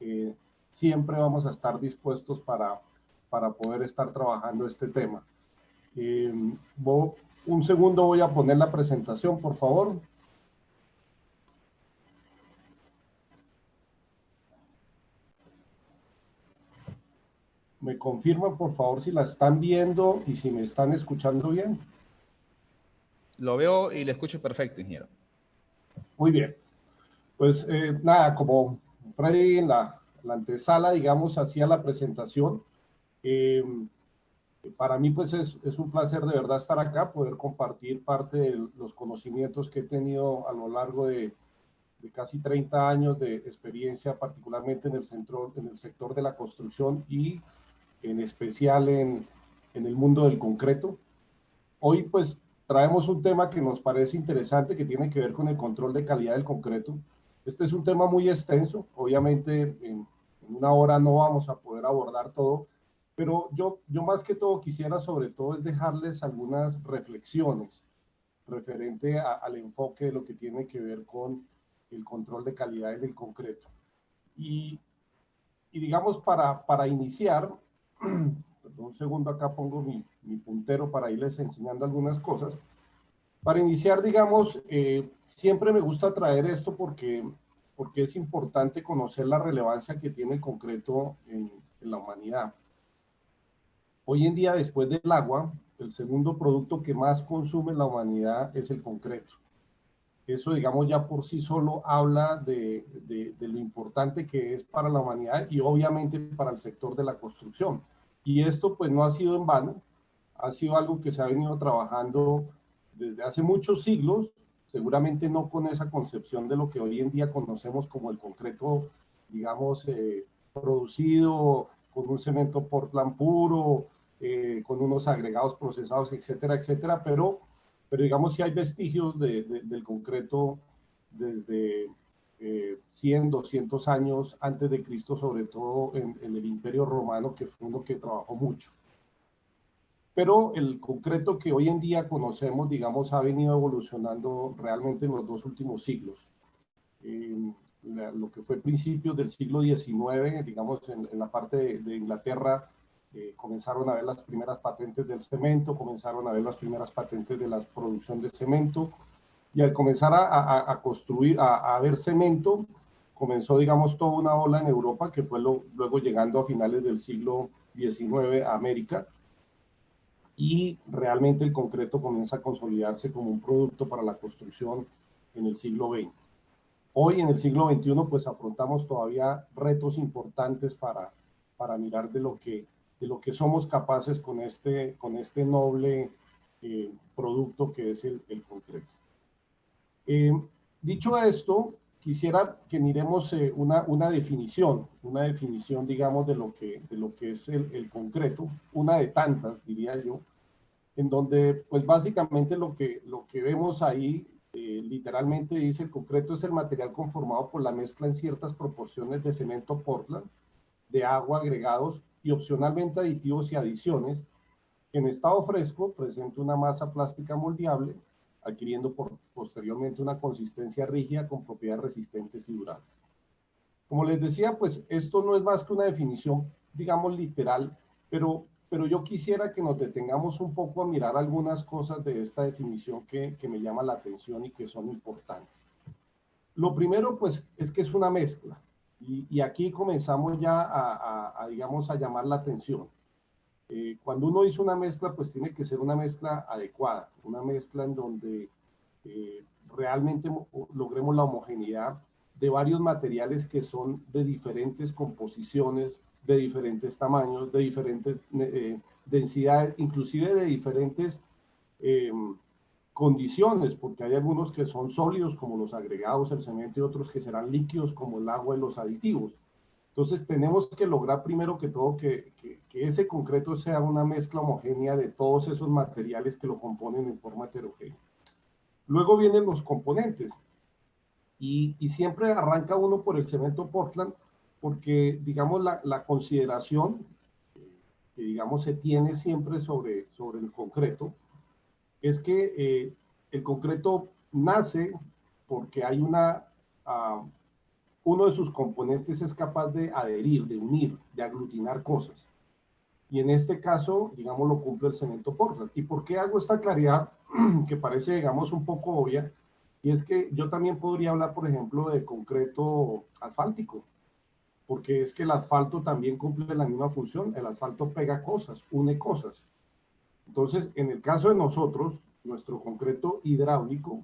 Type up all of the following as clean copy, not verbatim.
eh, siempre vamos a estar dispuestos para poder estar trabajando este tema. Eh, un segundo, voy a poner la presentación, por favor. Me confirman, por favor, si la están viendo y si me están escuchando bien. Lo veo y le escucho perfecto, ingeniero. Muy bien. Pues nada, como Freddy en la antesala, digamos, hacía la presentación, eh, para mí pues es un placer de verdad estar acá, poder compartir parte de los conocimientos que he tenido a lo largo de casi 30 años de experiencia, particularmente en el sector de la construcción y en especial en el mundo del concreto. Hoy pues traemos un tema que nos parece interesante, que tiene que ver con el control de calidad del concreto. Este es un tema muy extenso, obviamente en una hora no vamos a poder abordar todo, pero yo más que todo quisiera sobre todo es dejarles algunas reflexiones referente al enfoque de lo que tiene que ver con el control de calidad del concreto. Y, y digamos, para iniciar, un segundo, acá pongo mi puntero para irles enseñando algunas cosas. Para iniciar, digamos, siempre me gusta traer esto porque es importante conocer la relevancia que tiene el concreto en la humanidad. Hoy en día, después del agua, el segundo producto que más consume la humanidad es el concreto. Eso, digamos, ya por sí solo habla de lo importante que es para la humanidad y obviamente para el sector de la construcción. Y esto pues no ha sido en vano, ha sido algo que se ha venido trabajando desde hace muchos siglos, seguramente no con esa concepción de lo que hoy en día conocemos como el concreto, digamos, producido con un cemento Portland puro, con unos agregados procesados, etcétera, etcétera, pero digamos si hay vestigios del concreto desde 100, 200 años antes de Cristo, sobre todo en el Imperio Romano, que fue uno que trabajó mucho. Pero el concreto que hoy en día conocemos, digamos, ha venido evolucionando realmente en los dos últimos siglos. Lo que fue principios del siglo XIX, digamos, en la parte de Inglaterra, comenzaron a ver las primeras patentes del cemento, comenzaron a ver las primeras patentes de la producción de cemento, y al comenzar a construir, a ver cemento, comenzó, digamos, toda una ola en Europa, que fue luego llegando a finales del siglo XIX a América, y realmente el concreto comienza a consolidarse como un producto para la construcción en el siglo XX. Hoy en el siglo XXI pues afrontamos todavía retos importantes para mirar de lo que somos capaces con este noble producto que es el concreto. Dicho esto, quisiera que miremos una definición, digamos, de lo que es el concreto, una de tantas, diría yo, en donde pues básicamente lo que vemos ahí literalmente dice: el concreto es el material conformado por la mezcla en ciertas proporciones de cemento Portland, de agua, agregados y opcionalmente aditivos y adiciones, que en estado fresco presenta una masa plástica moldeable, adquiriendo posteriormente una consistencia rígida con propiedades resistentes y durables. Como les decía, pues esto no es más que una definición, digamos, literal, pero yo quisiera que nos detengamos un poco a mirar algunas cosas de esta definición que me llama la atención y que son importantes. Lo primero, pues, es que es una mezcla. Y aquí comenzamos ya digamos, a llamar la atención. Cuando uno hizo una mezcla, pues tiene que ser una mezcla adecuada, una mezcla en donde realmente logremos la homogeneidad de varios materiales que son de diferentes composiciones, de diferentes tamaños, de diferentes densidades, inclusive de diferentes eh, condiciones, porque hay algunos que son sólidos como los agregados, el cemento, y otros que serán líquidos como el agua y los aditivos. Entonces tenemos que lograr primero que todo que ese concreto sea una mezcla homogénea de todos esos materiales que lo componen en forma heterogénea. Luego vienen los componentes y siempre arranca uno por el cemento Portland porque, digamos, la consideración que, digamos, se tiene siempre sobre el concreto es que el concreto nace porque hay uno de sus componentes es capaz de adherir, de unir, de aglutinar cosas. Y en este caso, digamos, lo cumple el cemento Portland. ¿Y por qué hago esta claridad que parece, digamos, un poco obvia? Y es que yo también podría hablar, por ejemplo, de concreto asfáltico, porque es que el asfalto también cumple la misma función. El asfalto pega cosas, une cosas. Entonces, en el caso de nosotros, nuestro concreto hidráulico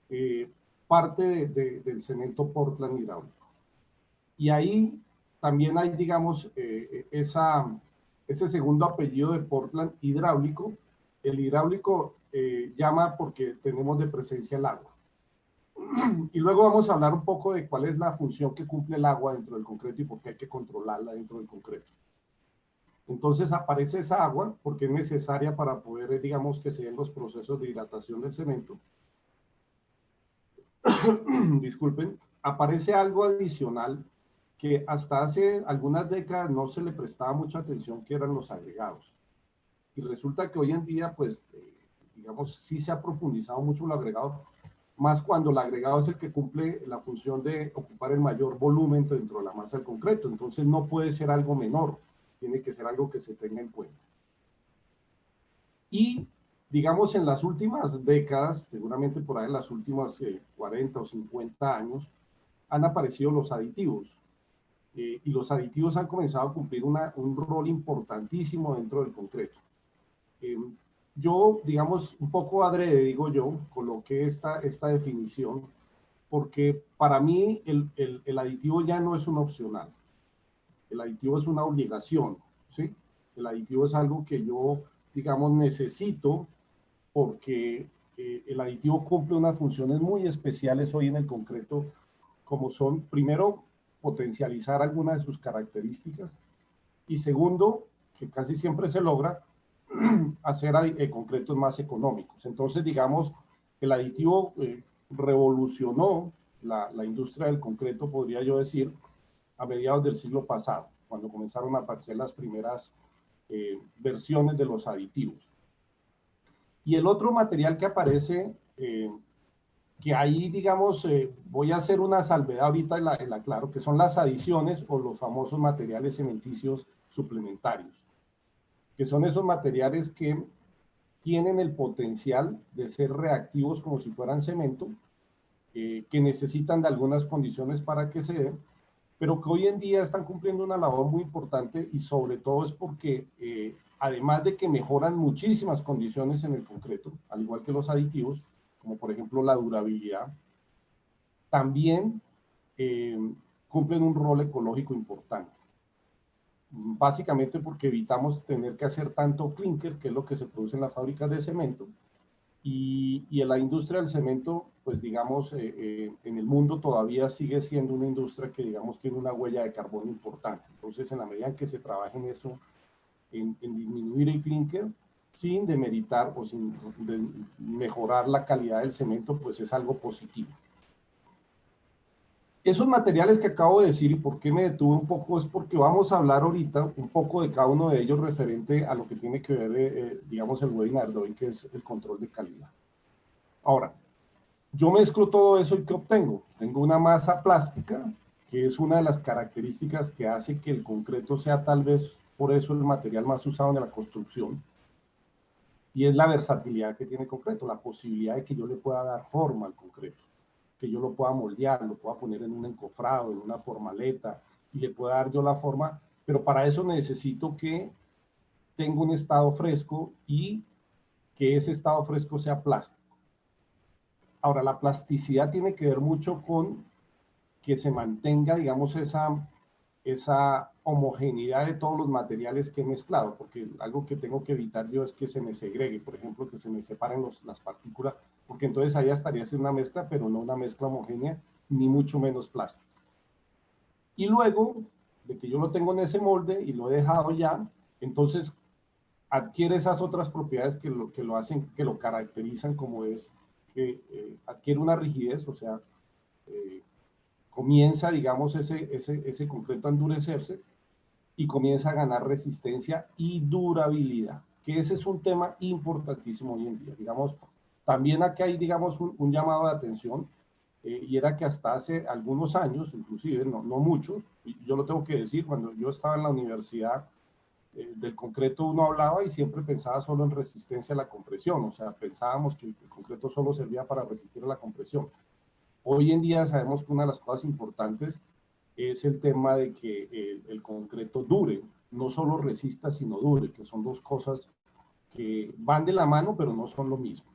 eh, parte del cemento Portland hidráulico. Y ahí también hay, digamos, ese segundo apellido de Portland hidráulico. El hidráulico llama porque tenemos de presencia el agua. Y luego vamos a hablar un poco de cuál es la función que cumple el agua dentro del concreto y por qué hay que controlarla dentro del concreto. Entonces aparece esa agua porque es necesaria para poder, digamos, que se den los procesos de hidratación del cemento. Disculpen, aparece algo adicional que hasta hace algunas décadas no se le prestaba mucha atención, que eran los agregados. Y resulta que hoy en día, pues, digamos, sí se ha profundizado mucho el agregado, más cuando el agregado es el que cumple la función de ocupar el mayor volumen dentro de la masa del concreto. Entonces no puede ser algo menor, tiene que ser algo que se tenga en cuenta. Y digamos en las últimas décadas, seguramente por ahí en las últimas 40 o 50 años, han aparecido los aditivos. Y los aditivos han comenzado a cumplir un rol importantísimo dentro del concreto. Yo, digamos, un poco adrede, digo yo, coloqué esta definición, porque para mí el aditivo ya no es un opcional. El aditivo es una obligación, ¿sí? El aditivo es algo que yo, digamos, necesito porque el aditivo cumple unas funciones muy especiales hoy en el concreto, como son, primero, potencializar algunas de sus características, y segundo, que casi siempre se logra, hacer concretos más económicos. Entonces, digamos, el aditivo revolucionó la industria del concreto, podría yo decir, a mediados del siglo pasado, cuando comenzaron a aparecer las primeras versiones de los aditivos. Y el otro material que aparece, que ahí, digamos, voy a hacer una salvedad ahorita en la claro, que son las adiciones o los famosos materiales cementicios suplementarios, que son esos materiales que tienen el potencial de ser reactivos como si fueran cemento, que necesitan de algunas condiciones para que se den, pero que hoy en día están cumpliendo una labor muy importante y sobre todo es porque además de que mejoran muchísimas condiciones en el concreto, al igual que los aditivos, como por ejemplo la durabilidad, también cumplen un rol ecológico importante. Básicamente porque evitamos tener que hacer tanto clinker, que es lo que se produce en las fábricas de cemento, y en la industria del cemento, pues digamos, en el mundo todavía sigue siendo una industria que, digamos, tiene una huella de carbono importante. Entonces, en la medida en que se trabaje en eso, en disminuir el clinker, sin demeritar o sin mejorar la calidad del cemento, pues es algo positivo. Esos materiales que acabo de decir y por qué me detuve un poco es porque vamos a hablar ahorita un poco de cada uno de ellos referente a lo que tiene que ver, digamos, el webinar de hoy, que es el control de calidad. Ahora, yo mezclo todo eso y ¿qué obtengo? Tengo una masa plástica, que es una de las características que hace que el concreto sea tal vez por eso el material más usado en la construcción, y es la versatilidad que tiene el concreto, la posibilidad de que yo le pueda dar forma al concreto, que yo lo pueda moldear, lo pueda poner en un encofrado, en una formaleta, y le pueda dar yo la forma, pero para eso necesito que tenga un estado fresco y que ese estado fresco sea plástico. Ahora, la plasticidad tiene que ver mucho con que se mantenga, digamos, esa homogeneidad de todos los materiales que he mezclado, porque algo que tengo que evitar yo es que se me segregue, por ejemplo, que se me separen las partículas, porque entonces ahí estaría haciendo una mezcla, pero no una mezcla homogénea, ni mucho menos plástica. Y luego de que yo lo tengo en ese molde y lo he dejado ya, entonces adquiere esas otras propiedades que lo hacen, que lo caracterizan, como es que adquiere una rigidez, o sea, comienza, digamos, ese concreto a endurecerse y comienza a ganar resistencia y durabilidad, que ese es un tema importantísimo hoy en día. Digamos, también aquí hay, digamos, un llamado de atención. y era que hasta hace algunos años, inclusive, no muchos, y yo lo tengo que decir, cuando yo estaba en la universidad, del concreto uno hablaba y siempre pensaba solo en resistencia a la compresión, o sea, pensábamos que el concreto solo servía para resistir a la compresión. Hoy en día sabemos que una de las cosas importantes es el tema de que el concreto dure, no solo resista, sino dure, que son dos cosas que van de la mano, pero no son lo mismo.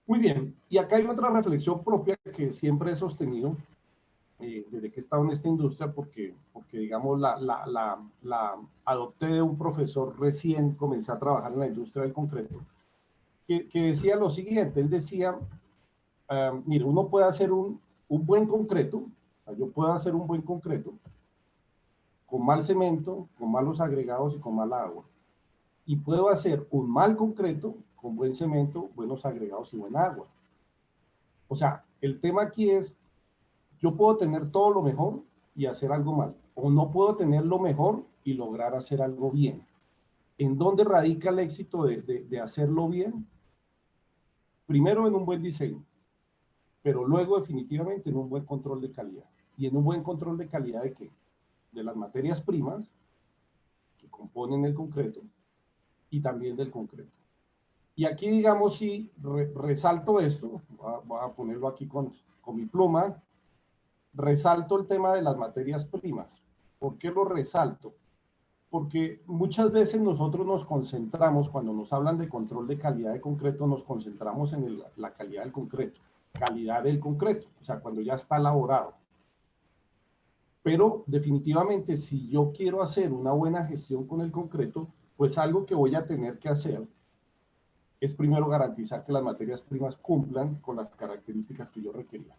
Muy bien, y acá hay otra reflexión propia que siempre he sostenido desde que he estado en esta industria, porque digamos, la adopté de un profesor recién comencé a trabajar en la industria del concreto, que decía lo siguiente, él decía, mire, uno puede hacer un buen concreto, o sea, yo puedo hacer un buen concreto con mal cemento, con malos agregados y con mala agua, y puedo hacer un mal concreto con buen cemento, buenos agregados y buena agua. O sea, el tema aquí es, yo puedo tener todo lo mejor y hacer algo mal, o no puedo tener lo mejor y lograr hacer algo bien. ¿En dónde radica el éxito de hacerlo bien? Primero en un buen diseño, pero luego definitivamente en un buen control de calidad. ¿Y en un buen control de calidad de qué? De las materias primas que componen el concreto y también del concreto. Y aquí, digamos, si resalto esto, voy a ponerlo aquí con mi pluma, resalto el tema de las materias primas. ¿Por qué lo resalto? Porque muchas veces nosotros nos concentramos, cuando nos hablan de control de calidad de concreto, nos concentramos en la calidad del concreto, o sea, cuando ya está elaborado. Pero definitivamente, si yo quiero hacer una buena gestión con el concreto, pues algo que voy a tener que hacer es primero garantizar que las materias primas cumplan con las características que yo requería.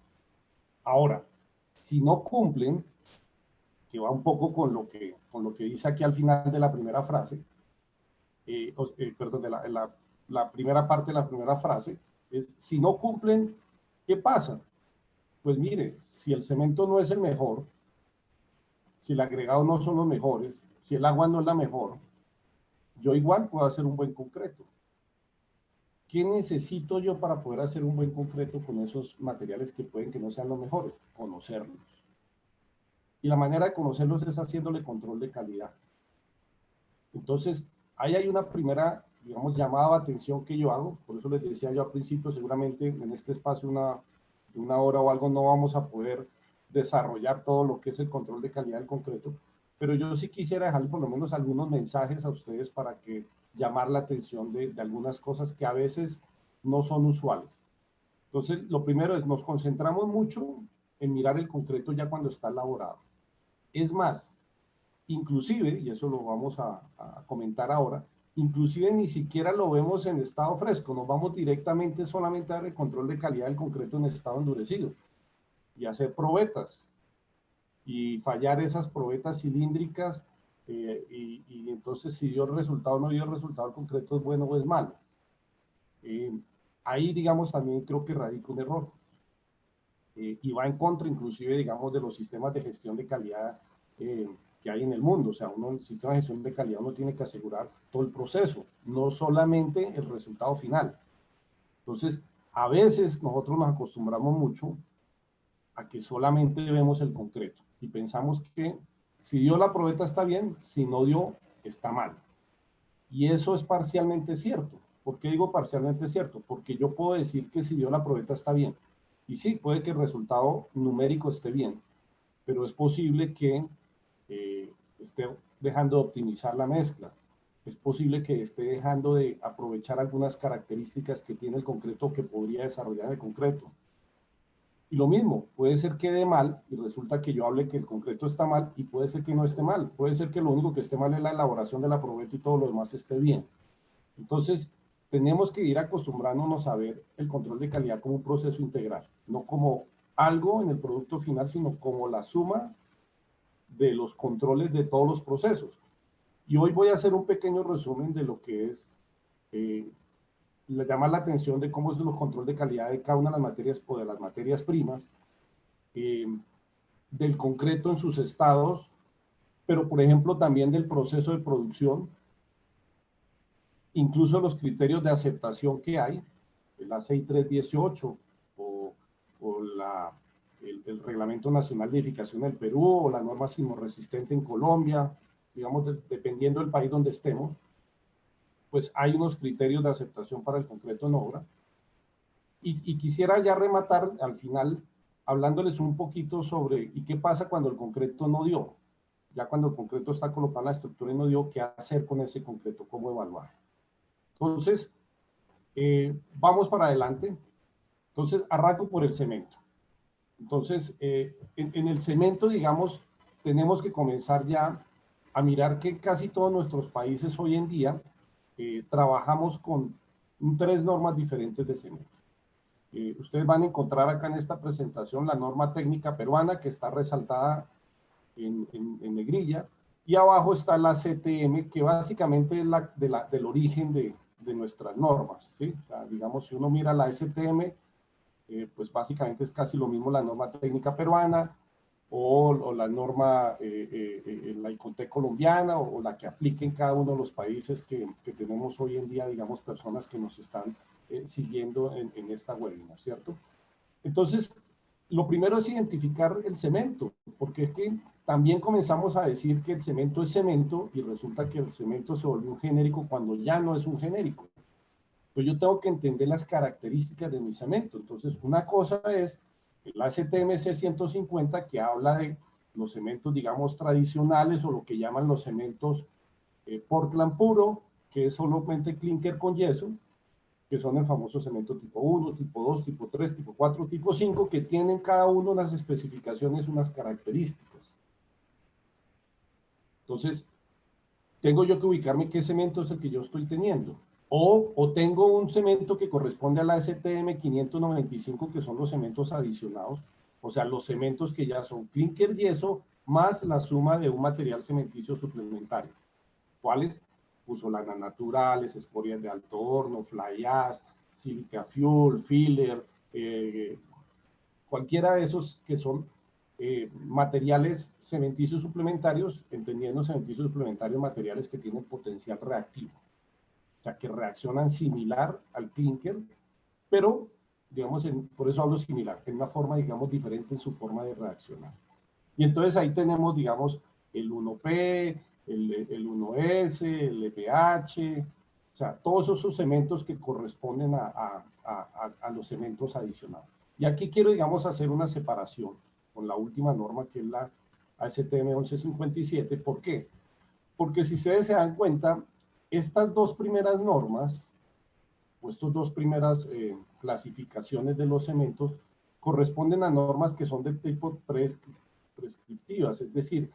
Ahora, si no cumplen, que va un poco con lo que dice aquí al final de la primera frase, perdón, de la primera parte de la primera frase, es si no cumplen, ¿qué pasa? Pues mire, si el cemento no es el mejor, si el agregado no son los mejores, si el agua no es la mejor, yo igual puedo hacer un buen concreto. ¿Qué necesito yo para poder hacer un buen concreto con esos materiales que pueden que no sean los mejores? Conocerlos. Y la manera de conocerlos es haciéndole control de calidad. Entonces, ahí hay una primera, digamos, llamada de atención que yo hago. Por eso les decía yo al principio, seguramente en este espacio, una hora o algo, no vamos a poder desarrollar todo lo que es el control de calidad del concreto. Pero yo sí quisiera dejar por lo menos algunos mensajes a ustedes para que llamar la atención de algunas cosas que a veces no son usuales. Entonces, lo primero es, nos concentramos mucho en mirar el concreto ya cuando está elaborado. Es más, inclusive, y eso lo vamos a comentar ahora, inclusive ni siquiera lo vemos en estado fresco, nos vamos directamente solamente a dar el control de calidad del concreto en estado endurecido y hacer probetas y fallar esas probetas cilíndricas y entonces si dio el resultado o no dio el resultado, el concreto es bueno o es malo. Ahí, digamos, también creo que radica un error y va en contra inclusive, digamos, de los sistemas de gestión de calidad que hay en el mundo. O sea, el sistema de gestión de calidad uno tiene que asegurar todo el proceso, no solamente el resultado final. Entonces, a veces nosotros nos acostumbramos mucho a que solamente vemos el concreto y pensamos que si dio la probeta está bien, si no dio, está mal. Y eso es parcialmente cierto. ¿Por qué digo parcialmente cierto? Porque yo puedo decir que si dio la probeta está bien. Y sí, puede que el resultado numérico esté bien, pero es posible que esté dejando de optimizar la mezcla. Es posible que esté dejando de aprovechar algunas características que tiene el concreto que podría desarrollar el concreto. Y lo mismo, puede ser que quede mal y resulta que yo hable que el concreto está mal y puede ser que no esté mal. Puede ser que lo único que esté mal es la elaboración de la probeta y todo lo demás esté bien. Entonces, tenemos que ir acostumbrándonos a ver el control de calidad como un proceso integral, no como algo en el producto final, sino como la suma de los controles de todos los procesos. Y hoy voy a hacer un pequeño resumen de lo que es llamar la atención de cómo es los controles de calidad de cada una de las materias o de las materias primas, del concreto en sus estados, pero por ejemplo también del proceso de producción, incluso los criterios de aceptación que hay, el A6318 o o el Reglamento Nacional de Edificación del Perú, o la norma sismorresistente en Colombia, digamos, dependiendo del país donde estemos, pues hay unos criterios de aceptación para el concreto en obra. Y quisiera ya rematar al final hablándoles un poquito sobre y qué pasa cuando el concreto no dio. Ya cuando el concreto está colocado en la estructura y no dio, ¿qué hacer con ese concreto? ¿Cómo evaluar? Entonces, vamos para adelante. Entonces, arranco por el cemento. Entonces, en el cemento, digamos, tenemos que comenzar ya a mirar que casi todos nuestros países hoy en día trabajamos con 3 normas diferentes de cemento. Ustedes van a encontrar acá en esta presentación la norma técnica peruana, que está resaltada en negrilla, y abajo está la CTM, que básicamente es del origen de nuestras normas, ¿sí? O sea, digamos, si uno mira la STM, pues básicamente es casi lo mismo la norma técnica peruana, o la norma, la ICONTEC colombiana, o la que aplique en cada uno de los países que tenemos hoy en día, digamos, personas que nos están siguiendo en esta webinar, ¿cierto? Entonces, lo primero es identificar el cemento, porque es que también comenzamos a decir que el cemento es cemento y resulta que el cemento se volvió un genérico cuando ya no es un genérico. Pues yo tengo que entender las características de mi cemento. Entonces, una cosa es la STMC 150, que habla de los cementos, digamos, tradicionales, o lo que llaman los cementos Portland puro, que es solamente clinker con yeso, que son el famoso cemento tipo 1, tipo 2, tipo 3, tipo 4, tipo 5, que tienen cada uno unas especificaciones, unas características. Entonces, tengo yo que ubicarme qué cemento es el que yo estoy teniendo. O tengo un cemento que corresponde a la STM 595, que son los cementos adicionados, o sea, los cementos que ya son clinker yeso más la suma de un material cementicio suplementario. ¿Cuáles? Pusolana naturales, escorias de alto horno, fly ash, silica fuel, filler, cualquiera de esos que son materiales cementicios suplementarios, entendiendo cementicios suplementarios materiales que tienen potencial reactivo, o sea, que reaccionan similar al clinker, pero, digamos, por eso hablo similar, en una forma, digamos, diferente en su forma de reaccionar. Y entonces ahí tenemos, digamos, el 1P, el 1S, el EPH, o sea, todos esos cementos que corresponden a los cementos adicionales. Y aquí quiero, digamos, hacer una separación con la última norma, que es la ASTM 1157. ¿Por qué? Porque si ustedes se dan cuenta, estas 2 primeras normas, o estas 2 primeras clasificaciones de los cementos, corresponden a normas que son de tipo prescriptivas, es decir,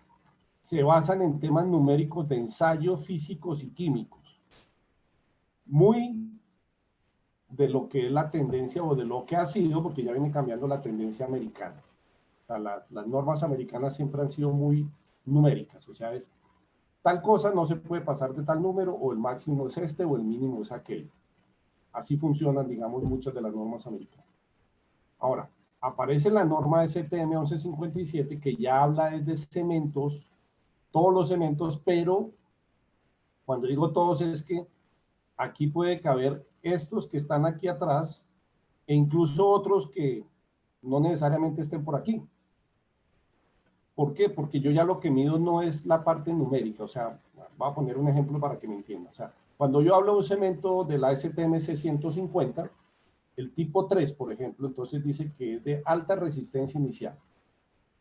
se basan en temas numéricos de ensayo, físicos y químicos. Muy de lo que es la tendencia, o de lo que ha sido, porque ya viene cambiando la tendencia americana. O sea, las normas americanas siempre han sido muy numéricas, o sea, es tal cosa no se puede pasar de tal número, o el máximo es este, o el mínimo es aquel. Así funcionan, digamos, muchas de las normas americanas. Ahora, aparece la norma STM 1157, que ya habla de cementos, todos los cementos, pero cuando digo todos es que aquí puede caber estos que están aquí atrás, e incluso otros que no necesariamente estén por aquí. ¿Por qué? Porque yo ya lo que mido no es la parte numérica, o sea, voy a poner un ejemplo para que me entienda. O sea, cuando yo hablo de un cemento de la STMC 150, el tipo 3, por ejemplo, entonces dice que es de alta resistencia inicial.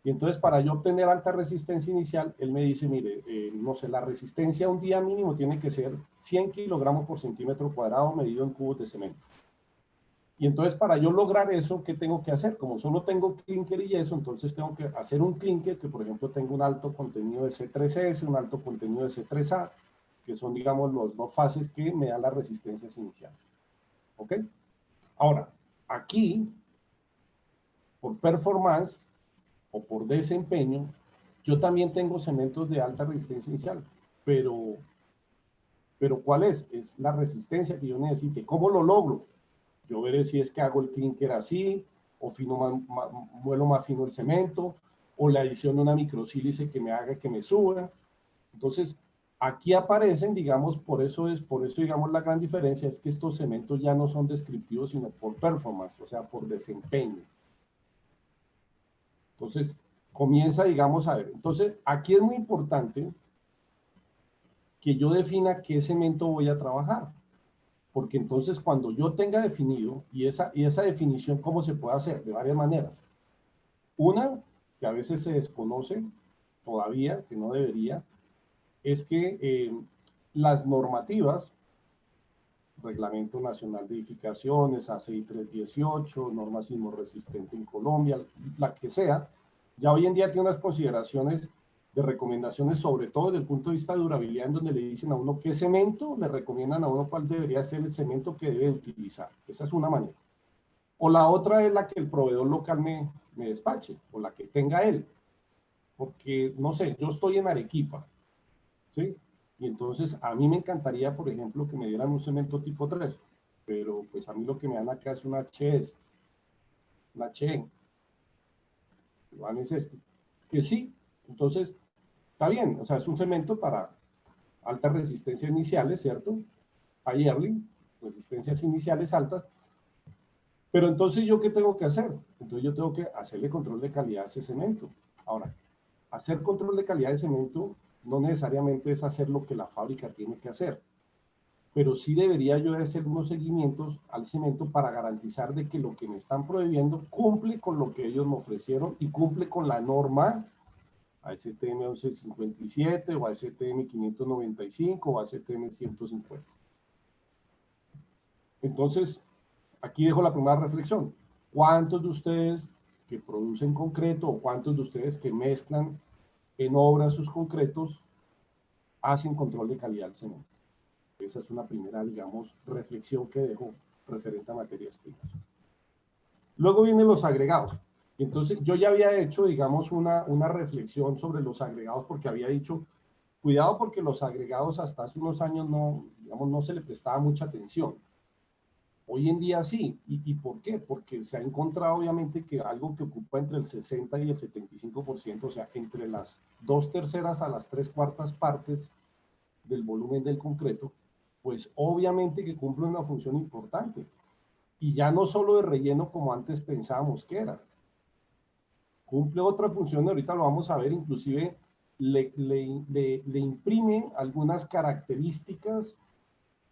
Y entonces, para yo obtener alta resistencia inicial, él me dice, mire, no sé, la resistencia un día mínimo tiene que ser 100 kilogramos por centímetro cuadrado medido en cubos de cemento. Y entonces, para yo lograr eso, ¿qué tengo que hacer? Como solo tengo clinker y yeso, entonces tengo que hacer un clinker que, por ejemplo, tenga un alto contenido de C3S, un alto contenido de C3A, que son, digamos, los 2 fases que me dan las resistencias iniciales. ¿Ok? Ahora, aquí, por performance o por desempeño, yo también tengo cementos de alta resistencia inicial, pero ¿cuál es? Es la resistencia que yo necesite. ¿Cómo lo logro? Yo veré si es que hago el clinker así, o muelo más fino el cemento, o la adición de una microsílice que me haga que me suba. Entonces, aquí aparecen, digamos, por eso, digamos, la gran diferencia es que estos cementos ya no son descriptivos, sino por performance, o sea, por desempeño. Entonces, comienza, digamos, a ver. Entonces, aquí es muy importante que yo defina qué cemento voy a trabajar. Porque entonces cuando yo tenga definido, y esa definición, ¿cómo se puede hacer? De varias maneras. Una, que a veces se desconoce todavía, que no debería, es que las normativas, Reglamento Nacional de Edificaciones, ACI 318, norma sismo resistente en Colombia, la que sea, ya hoy en día tiene unas consideraciones de recomendaciones, sobre todo desde el punto de vista de durabilidad, en donde le dicen a uno qué cemento, le recomiendan a uno cuál debería ser el cemento que debe utilizar. Esa es una manera. O la otra es la que el proveedor local me despache, o la que tenga él. Porque, no sé, yo estoy en Arequipa, ¿sí? Y entonces a mí me encantaría, por ejemplo, que me dieran un cemento tipo 3, pero pues a mí lo que me dan acá es una HES, una CHEN, igual es este, que sí, entonces está bien, o sea, es un cemento para altas resistencias iniciales, ¿cierto? High early, resistencias iniciales altas, pero entonces yo ¿qué tengo que hacer? Entonces yo tengo que hacerle control de calidad a ese cemento. Ahora, hacer control de calidad de cemento no necesariamente es hacer lo que la fábrica tiene que hacer, pero sí debería yo hacer unos seguimientos al cemento para garantizar de que lo que me están prohibiendo cumple con lo que ellos me ofrecieron y cumple con la norma ASTM 1157 o ASTM 595 o ASTM 150. Entonces, aquí dejo la primera reflexión. ¿Cuántos de ustedes que producen concreto o cuántos de ustedes que mezclan en obra sus concretos hacen control de calidad del cemento? Esa es una primera, digamos, reflexión que dejo referente a materias primas. Luego vienen los agregados. Entonces, yo ya había hecho, digamos, una reflexión sobre los agregados porque había dicho, cuidado porque los agregados hasta hace unos años no, digamos, no se le prestaba mucha atención. Hoy en día sí. ¿Y por qué? Porque se ha encontrado obviamente que algo que ocupa entre el 60 y el 75%, o sea, entre las 2/3 a las 3/4 partes del volumen del concreto, pues obviamente que cumple una función importante. Y ya no solo de relleno como antes pensábamos que era. Cumple otra función, ahorita lo vamos a ver, inclusive le imprime algunas características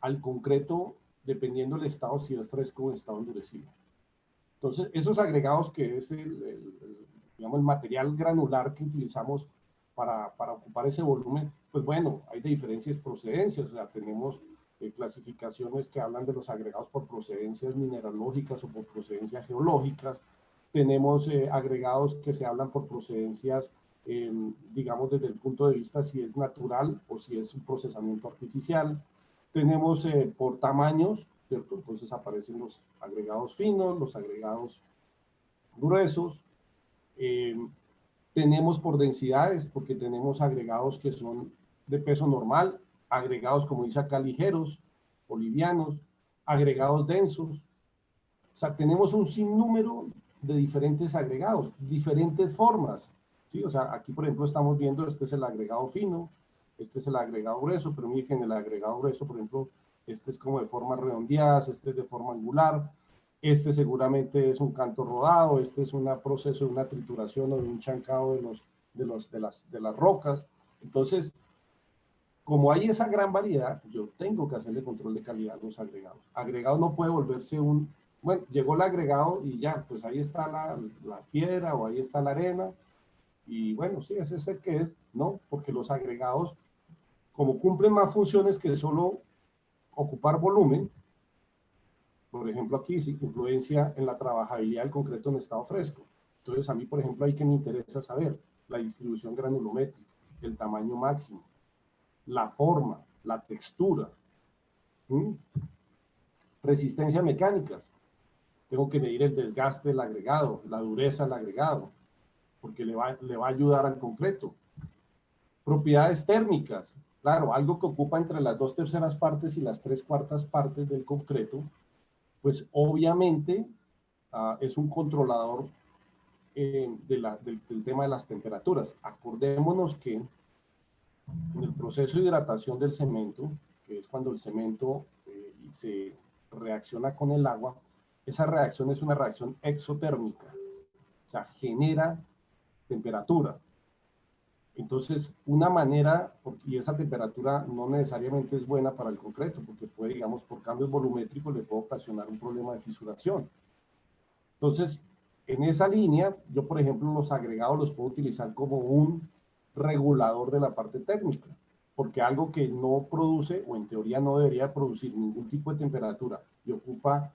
al concreto dependiendo del estado, si es fresco o estado endurecido. Entonces, esos agregados que es digamos, el material granular que utilizamos para ocupar ese volumen, pues bueno, hay de diferentes procedencias, o sea, tenemos clasificaciones que hablan de los agregados por procedencias mineralógicas o por procedencias geológicas, tenemos agregados que se hablan por procedencias, digamos, desde el punto de vista si es natural o si es un procesamiento artificial, tenemos por tamaños, ¿cierto? Entonces aparecen los agregados finos, los agregados gruesos. Eh, tenemos por densidades, porque tenemos agregados que son de peso normal, agregados, como dice acá, ligeros o livianos, agregados densos. O sea, tenemos un sinnúmero de diferentes agregados, diferentes formas. ¿Sí? O sea, aquí, por ejemplo, estamos viendo, este es el agregado fino, este es el agregado grueso, pero miren, el agregado grueso, por ejemplo, este es como de forma redondeada, este es de forma angular, este seguramente es un canto rodado, este es un proceso de una trituración o de un chancado de las rocas. Entonces, como hay esa gran variedad, yo tengo que hacerle control de calidad a los agregados. Agregado no puede volverse bueno, llegó el agregado y ya, pues ahí está la piedra o ahí está la arena, y bueno, sí, ese es el que es, ¿no? Porque los agregados, como cumplen más funciones que solo ocupar volumen, por ejemplo, aquí sí influencia en la trabajabilidad del concreto en estado fresco. Entonces, a mí, por ejemplo, ahí que me interesa saber la distribución granulométrica, el tamaño máximo, la forma, la textura, ¿sí? Resistencia mecánica. Tengo que medir el desgaste del agregado, la dureza del agregado, porque le va a ayudar al concreto. Propiedades térmicas, claro, algo que ocupa entre las 2/3 partes y las 3/4 partes del concreto, pues obviamente es un controlador del tema de las temperaturas. Acordémonos que en el proceso de hidratación del cemento, que es cuando el cemento se reacciona con el agua, esa reacción es una reacción exotérmica, o sea, genera temperatura. Entonces, una manera, y esa temperatura no necesariamente es buena para el concreto, porque puede, digamos, por cambios volumétricos le puede ocasionar un problema de fisuración. Entonces, en esa línea, yo, por ejemplo, los agregados los puedo utilizar como un regulador de la parte térmica, porque algo que no produce, o en teoría no debería producir ningún tipo de temperatura, y ocupa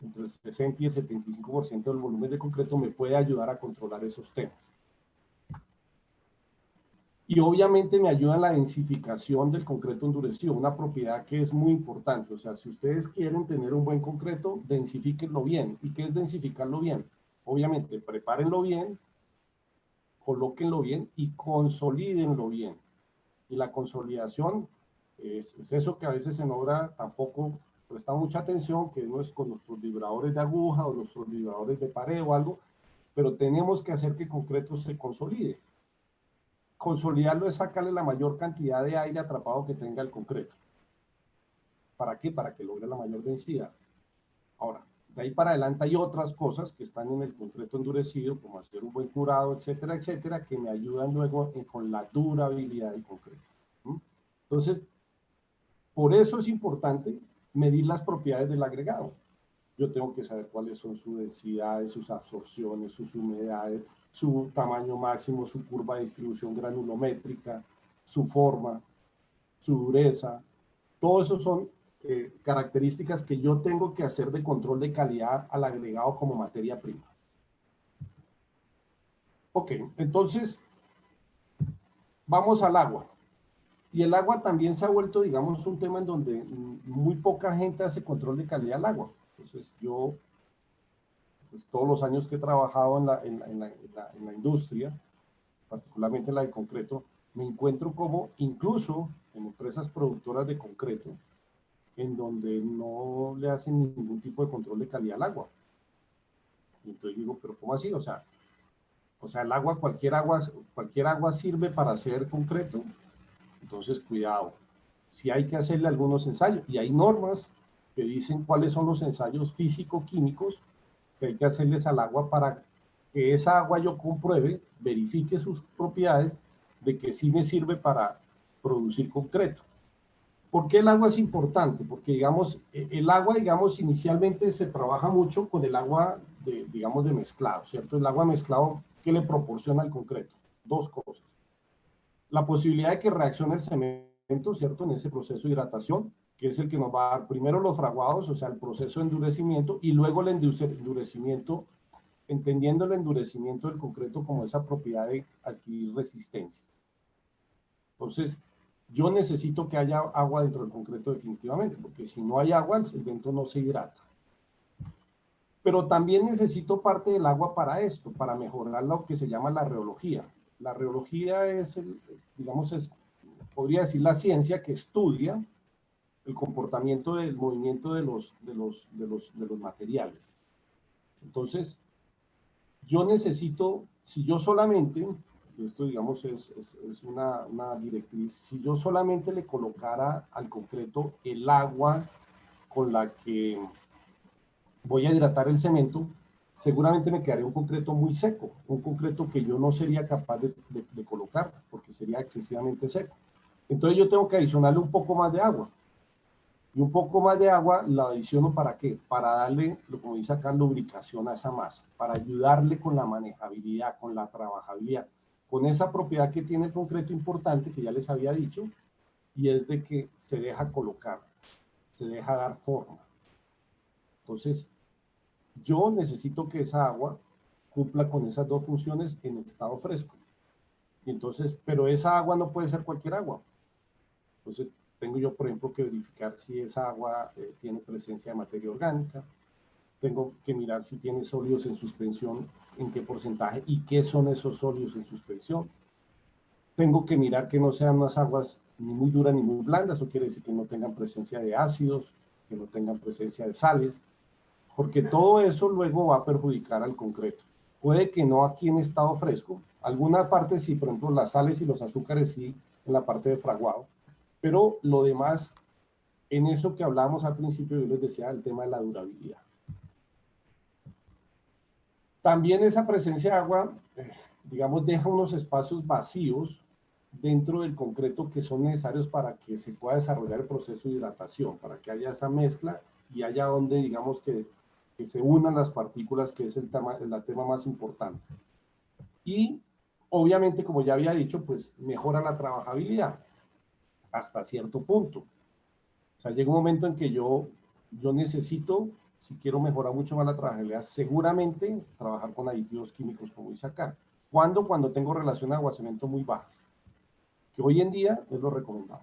entre el 60 y el 75% del volumen de concreto, me puede ayudar a controlar esos temas. Y obviamente me ayuda en la densificación del concreto endurecido, una propiedad que es muy importante. O sea, si ustedes quieren tener un buen concreto, densifíquenlo bien. ¿Y qué es densificarlo bien? Obviamente, prepárenlo bien, colóquenlo bien y consolídenlo bien. Y la consolidación es eso que a veces en obra tampoco presta mucha atención, que no es con nuestros vibradores de aguja o nuestros vibradores de pared o algo, pero tenemos que hacer que el concreto se consolide. Consolidarlo es sacarle la mayor cantidad de aire atrapado que tenga el concreto. ¿Para qué? Para que logre la mayor densidad. Ahora, de ahí para adelante hay otras cosas que están en el concreto endurecido, como hacer un buen curado, etcétera, etcétera, que me ayudan luego con la durabilidad del concreto. Entonces, por eso es importante medir las propiedades del agregado. Yo tengo que saber cuáles son sus densidades, sus absorciones, sus humedades, su tamaño máximo, su curva de distribución granulométrica, su forma, su dureza. Todo eso son características que yo tengo que hacer de control de calidad al agregado como materia prima. Ok, entonces vamos al agua. Y el agua también se ha vuelto, digamos, un tema en donde muy poca gente hace control de calidad del agua. Entonces yo, pues, todos los años que he trabajado en la industria, particularmente la de concreto, me encuentro como incluso en empresas productoras de concreto, en donde no le hacen ningún tipo de control de calidad al agua. Y entonces digo, pero ¿cómo así? O sea, el agua, cualquier agua sirve para hacer concreto. Entonces, cuidado. Si hay que hacerle algunos ensayos, y hay normas que dicen cuáles son los ensayos físico-químicos que hay que hacerles al agua para que esa agua yo compruebe, verifique sus propiedades de que sí me sirve para producir concreto. ¿Por qué el agua es importante? Porque, digamos, el agua, digamos, inicialmente se trabaja mucho con el agua, digamos, de mezclado, ¿cierto? El agua mezclado, ¿qué le proporciona al concreto? Dos cosas. La posibilidad de que reaccione el cemento, ¿cierto? En ese proceso de hidratación, que es el que nos va a dar primero los fraguados, o sea, el proceso de endurecimiento, y luego el endurecimiento, entendiendo el endurecimiento del concreto como esa propiedad de adquirir resistencia. Entonces, yo necesito que haya agua dentro del concreto definitivamente, porque si no hay agua, el cemento no se hidrata. Pero también necesito parte del agua para esto, para mejorar lo que se llama la rheología. La rheología es, digamos, podría decir la ciencia que estudia el comportamiento del movimiento de los materiales. Entonces, yo necesito, si yo solamente, esto digamos es una directriz, si yo solamente le colocara al concreto el agua con la que voy a hidratar el cemento, seguramente me quedaría un concreto muy seco, un concreto que yo no sería capaz de colocar porque sería excesivamente seco. Entonces yo tengo que adicionarle un poco más de agua. Y un poco más de agua la adiciono ¿para qué? Para darle, como dice acá, lubricación a esa masa, para ayudarle con la manejabilidad, con la trabajabilidad, con esa propiedad que tiene el concreto importante que ya les había dicho, y es de que se deja colocar, se deja dar forma. Entonces, yo necesito que esa agua cumpla con esas dos funciones en estado fresco. Y entonces, pero esa agua no puede ser cualquier agua. Entonces, tengo yo, por ejemplo, que verificar si esa agua tiene presencia de materia orgánica. Tengo que mirar si tiene sólidos en suspensión, en qué porcentaje y qué son esos sólidos en suspensión. Tengo que mirar que no sean unas aguas ni muy duras ni muy blandas, eso quiere decir que no tengan presencia de ácidos, que no tengan presencia de sales, porque todo eso luego va a perjudicar al concreto. Puede que no aquí en estado fresco, alguna parte sí, por ejemplo, las sales y los azúcares sí, en la parte de fraguado, pero lo demás, en eso que hablábamos al principio, yo les decía el tema de la durabilidad. También esa presencia de agua, digamos, deja unos espacios vacíos dentro del concreto que son necesarios para que se pueda desarrollar el proceso de hidratación, para que haya esa mezcla y haya donde, digamos, que se unan las partículas, que es el tema más importante. Y obviamente, como ya había dicho, pues mejora la trabajabilidad hasta cierto punto. O sea, llega un momento en que yo necesito, si quiero mejorar mucho más la trabajabilidad, seguramente trabajar con aditivos químicos, como dice acá. ¿Cuándo? Cuando tengo relación de aguacimiento muy bajas, que hoy en día es lo recomendado.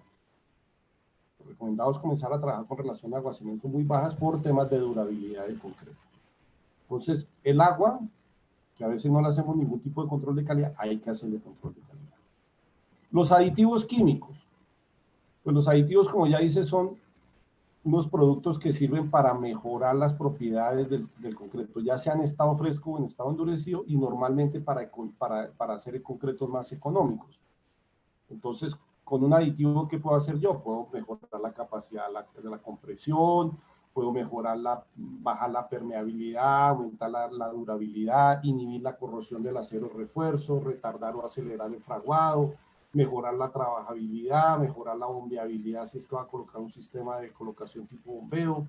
Lo recomendado es comenzar a trabajar con relación de aguacimiento muy bajas por temas de durabilidad del concreto. Entonces, el agua, que a veces no le hacemos ningún tipo de control de calidad, hay que hacerle control de calidad. Los aditivos químicos. Pues los aditivos, como ya dice, son unos productos que sirven para mejorar las propiedades del concreto, ya sea en estado fresco o en estado endurecido, y normalmente para hacer concretos más económicos. Entonces, con un aditivo, ¿qué puedo hacer yo? Puedo mejorar la capacidad de la compresión, puedo bajar la permeabilidad, aumentar la durabilidad, inhibir la corrosión del acero refuerzo, retardar o acelerar el fraguado, mejorar la trabajabilidad, mejorar la bombeabilidad si es que va a colocar un sistema de colocación tipo bombeo.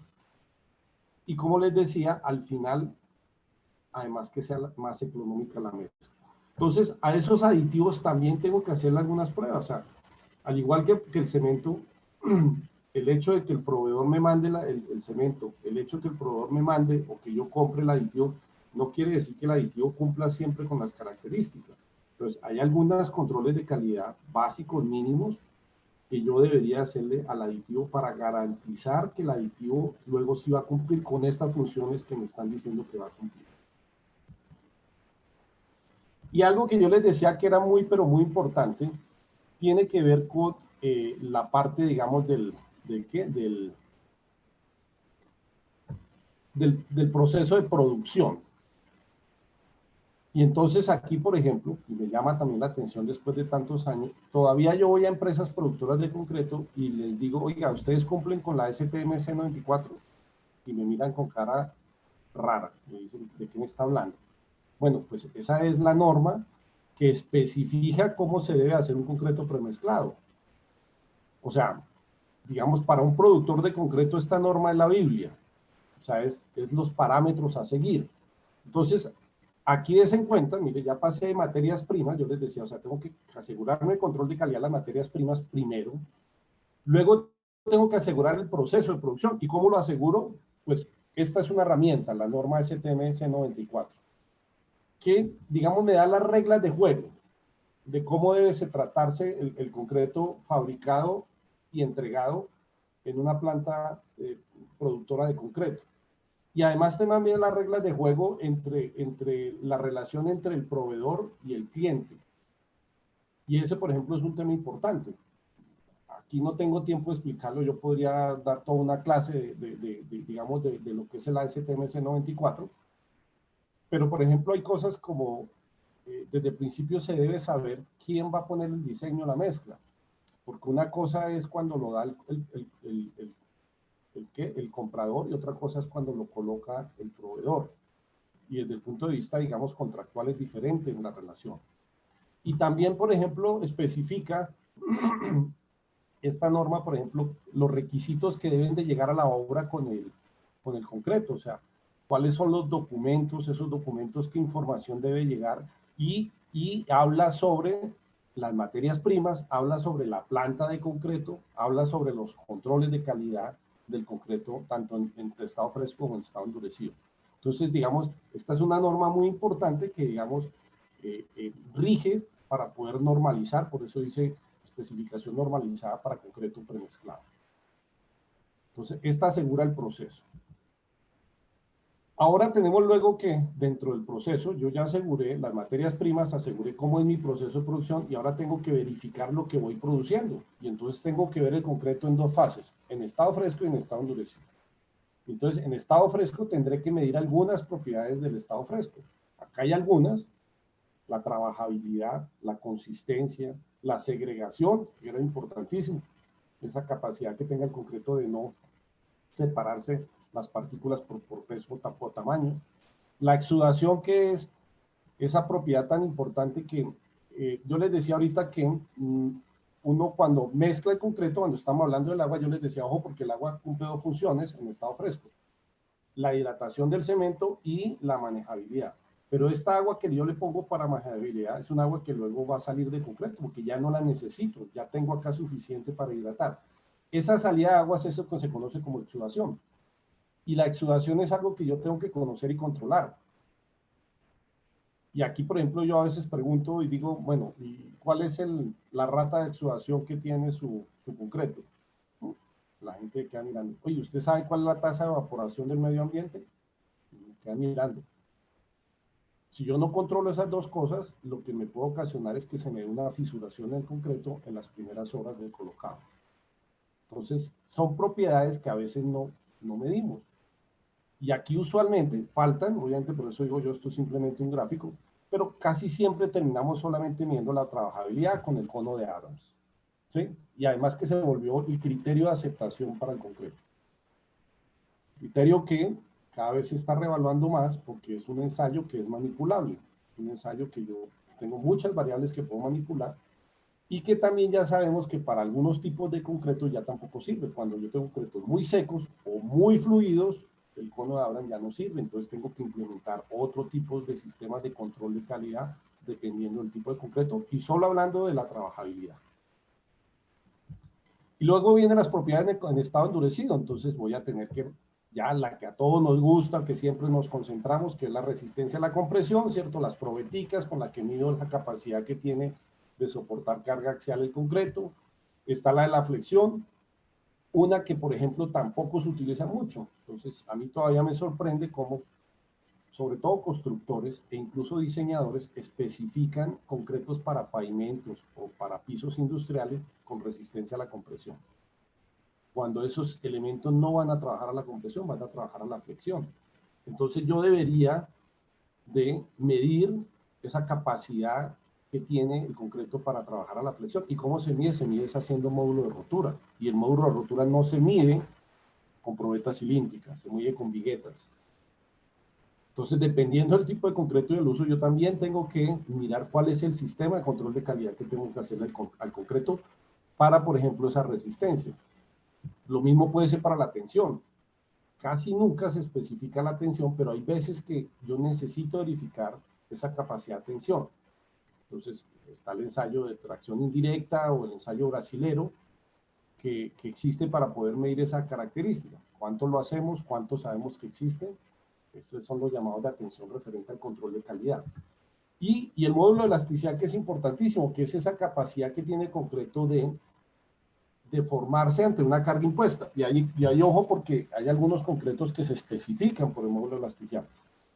Y como les decía, al final, además que sea más económica la mezcla. Entonces, a esos aditivos también tengo que hacerle algunas pruebas. O sea, al igual que el cemento, el hecho de que el proveedor me mande el cemento, el hecho de que el proveedor me mande o que yo compre el aditivo, no quiere decir que el aditivo cumpla siempre con las características. Entonces, hay algunos controles de calidad básicos, mínimos, que yo debería hacerle al aditivo para garantizar que el aditivo luego sí va a cumplir con estas funciones que me están diciendo que va a cumplir. Y algo que yo les decía que era muy, pero muy importante, tiene que ver con la parte, digamos, del proceso de producción. Y entonces aquí, por ejemplo, y me llama también la atención después de tantos años, todavía yo voy a empresas productoras de concreto y les digo, oiga, ustedes cumplen con la STMC 94, y me miran con cara rara, me dicen, ¿de qué me está hablando? Bueno, pues esa es la norma que especifica cómo se debe hacer un concreto premezclado. O sea, digamos, para un productor de concreto esta norma es la Biblia. O sea, es los parámetros a seguir. Entonces, aquí des en cuenta, mire, ya pasé de materias primas, yo les decía, o sea, tengo que asegurarme el control de calidad de las materias primas primero, luego tengo que asegurar el proceso de producción. ¿Y cómo lo aseguro? Pues esta es una herramienta, la norma STMS 94, que, digamos, me da las reglas de juego de cómo debe tratarse el concreto fabricado y entregado en una planta productora de concreto. Y además también las reglas de juego entre la relación entre el proveedor y el cliente. Y ese, por ejemplo, es un tema importante. Aquí no tengo tiempo de explicarlo, yo podría dar toda una clase digamos, de lo que es el ASTM 94, pero, por ejemplo, hay cosas como, desde el principio se debe saber quién va a poner el diseño a la mezcla, porque una cosa es cuando lo da el comprador y otra cosa es cuando lo coloca el proveedor. Y desde el punto de vista, digamos, contractual es diferente en la relación. Y también, por ejemplo, especifica esta norma, por ejemplo, los requisitos que deben de llegar a la obra con el concreto, o sea, cuáles son los documentos, esos documentos, qué información debe llegar, y habla sobre las materias primas, habla sobre la planta de concreto, habla sobre los controles de calidad del concreto, tanto en estado fresco como en estado endurecido. Entonces, digamos, esta es una norma muy importante que, digamos, rige para poder normalizar, por eso dice especificación normalizada para concreto premezclado. Entonces, esta asegura el proceso. Ahora tenemos luego que dentro del proceso yo ya aseguré las materias primas, aseguré cómo es mi proceso de producción y ahora tengo que verificar lo que voy produciendo. Y entonces tengo que ver el concreto en dos fases, en estado fresco y en estado endurecido. Entonces, en estado fresco tendré que medir algunas propiedades del estado fresco. Acá hay algunas, la trabajabilidad, la consistencia, la segregación, que era importantísimo, esa capacidad que tenga el concreto de no separarse las partículas por peso o tamaño. La exudación, que es esa propiedad tan importante que yo les decía ahorita que uno cuando mezcla el concreto, cuando estamos hablando del agua, yo les decía, ojo, porque el agua cumple dos funciones en estado fresco: la hidratación del cemento y la manejabilidad. Pero esta agua que yo le pongo para manejabilidad es un agua que luego va a salir de concreto, porque ya no la necesito, ya tengo acá suficiente para hidratar. Esa salida de agua es eso que se conoce como exudación. Y la exudación es algo que yo tengo que conocer y controlar. Y aquí, por ejemplo, yo a veces pregunto y digo, bueno, ¿y cuál es la rata de exudación que tiene su concreto? La gente queda mirando. Oye, ¿usted sabe cuál es la tasa de evaporación del medio ambiente? Y queda mirando. Si yo no controlo esas dos cosas, lo que me puede ocasionar es que se me dé una fisuración en el concreto en las primeras horas del colocado. Entonces, son propiedades que a veces no medimos. Y aquí usualmente faltan, obviamente por eso digo yo, esto es simplemente un gráfico, pero casi siempre terminamos solamente midiendo la trabajabilidad con el cono de Adams, ¿sí? Y además que se volvió el criterio de aceptación para el concreto. Criterio que cada vez se está revaluando más porque es un ensayo que es manipulable, un ensayo que yo tengo muchas variables que puedo manipular y que también ya sabemos que para algunos tipos de concreto ya tampoco sirve. Cuando yo tengo concretos muy secos o muy fluidos, el cono de Abraham ya no sirve, entonces tengo que implementar otro tipo de sistemas de control de calidad dependiendo del tipo de concreto y solo hablando de la trabajabilidad. Y luego vienen las propiedades en estado endurecido, entonces voy a tener que, ya la que a todos nos gusta, que siempre nos concentramos, que es la resistencia a la compresión, ¿cierto? Las probeticas con la que mido la capacidad que tiene de soportar carga axial el concreto. Está la de la flexión, una que, por ejemplo, tampoco se utiliza mucho. Entonces, a mí todavía me sorprende cómo, sobre todo constructores e incluso diseñadores, especifican concretos para pavimentos o para pisos industriales con resistencia a la compresión, cuando esos elementos no van a trabajar a la compresión, van a trabajar a la flexión. Entonces yo debería de medir esa capacidad que tiene el concreto para trabajar a la flexión. ¿Y cómo se mide? Se mide haciendo módulo de rotura. Y el módulo de rotura no se mide con probetas cilíndricas, se mide con viguetas. Entonces, dependiendo del tipo de concreto y el uso, yo también tengo que mirar cuál es el sistema de control de calidad que tengo que hacer al concreto para, por ejemplo, esa resistencia. Lo mismo puede ser para la tensión. Casi nunca se especifica la tensión, pero hay veces que yo necesito verificar esa capacidad de tensión. Entonces, está el ensayo de tracción indirecta o el ensayo brasilero que existe para poder medir esa característica. ¿Cuánto lo hacemos? ¿Cuánto sabemos que existe? Esos son los llamados de atención referente al control de calidad. Y el módulo de elasticidad, que es importantísimo, que es esa capacidad que tiene el concreto de formarse ante una carga impuesta. Y ahí ojo, porque hay algunos concretos que se especifican por el módulo de elasticidad.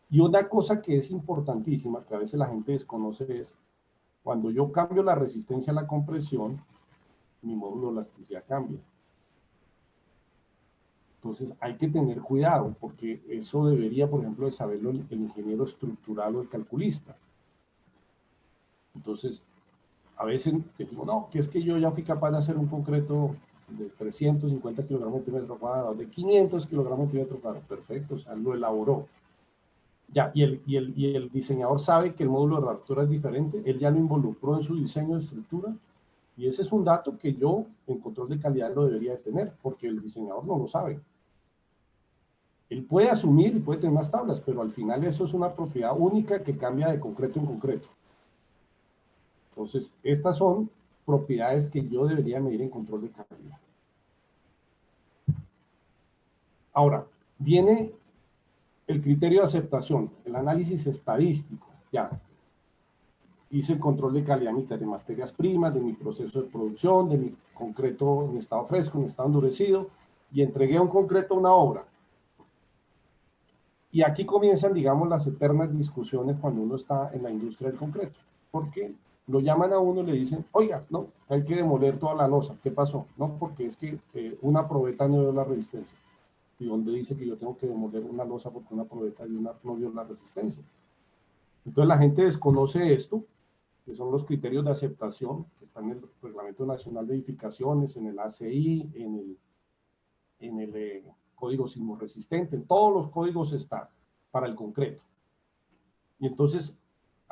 Y una cosa que es importantísima, que a veces la gente desconoce, es cuando yo cambio la resistencia a la compresión, mi módulo de elasticidad cambia. Entonces hay que tener cuidado, porque eso debería, por ejemplo, de saberlo el ingeniero estructural o el calculista. Entonces, a veces digo, no, que es que yo ya fui capaz de hacer un concreto de 350 kilogramos de metro cuadrado, de 500 kilogramos de metro cuadrado, perfecto, o sea, lo elaboró. Ya, y el diseñador sabe que el módulo de rotura es diferente, él ya lo involucró en su diseño de estructura, y ese es un dato que yo, en control de calidad, lo debería de tener, porque el diseñador no lo sabe. Él puede asumir y puede tener más tablas, pero al final eso es una propiedad única que cambia de concreto en concreto. Entonces, estas son propiedades que yo debería medir en control de calidad. Ahora, viene el criterio de aceptación, el análisis estadístico. Ya, hice el control de calidad de materias primas, de mi proceso de producción, de mi concreto en estado fresco, en estado endurecido, y entregué un concreto a una obra. Y aquí comienzan, digamos, las eternas discusiones cuando uno está en la industria del concreto, porque lo llaman a uno y le dicen, oiga, no, hay que demoler toda la losa. ¿Qué pasó? No, porque es que una probeta no dio la resistencia. ¿Y dónde dice que yo tengo que demoler una losa porque una probeta no dio la resistencia? Entonces la gente desconoce esto, que son los criterios de aceptación, que están en el Reglamento Nacional de Edificaciones, en el ACI, en el código sismo resistente, en todos los códigos está para el concreto. Y entonces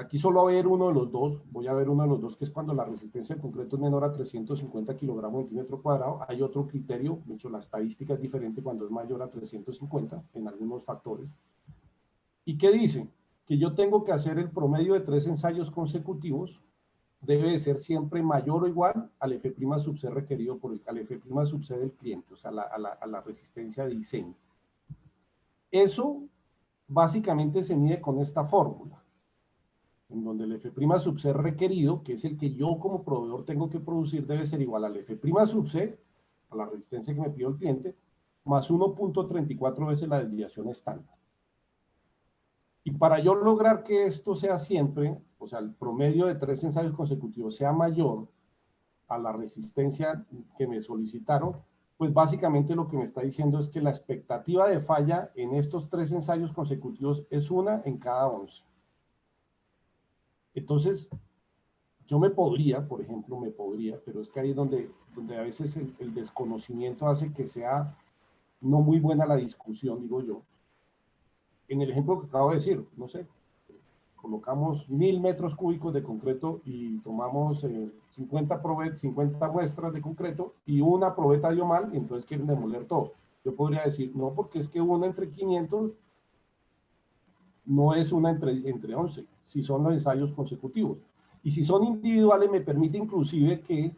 Aquí solo va a ver uno de los dos, voy a ver uno de los dos, que es cuando la resistencia del concreto es menor a 350 kilogramos centímetro cuadrado. Hay otro criterio, de hecho la estadística es diferente cuando es mayor a 350 en algunos factores. ¿Y qué dice? Que yo tengo que hacer el promedio de 3 ensayos consecutivos, debe de ser siempre mayor o igual al F' sub C requerido por al F' sub C del cliente, o sea, a la resistencia de diseño. Eso básicamente se mide con esta fórmula, en donde el F' sub C requerido, que es el que yo como proveedor tengo que producir, debe ser igual al F' sub C, a la resistencia que me pidió el cliente, más 1.34 veces la desviación estándar. Y para yo lograr que esto sea siempre, o sea, el promedio de 3 ensayos consecutivos sea mayor a la resistencia que me solicitaron, pues básicamente lo que me está diciendo es que la expectativa de falla en estos 3 ensayos consecutivos es 1 en cada 11. Entonces, yo me podría, por ejemplo, pero es que ahí es donde a veces el desconocimiento hace que sea no muy buena la discusión, digo yo. En el ejemplo que acabo de decir, no sé, colocamos 1000 metros cúbicos de concreto y tomamos 50 muestras de concreto y una probeta dio mal y entonces quieren demoler todo. Yo podría decir, no, porque es que una entre 500 no es una entre 11, si son los ensayos consecutivos. Y si son individuales, me permite inclusive que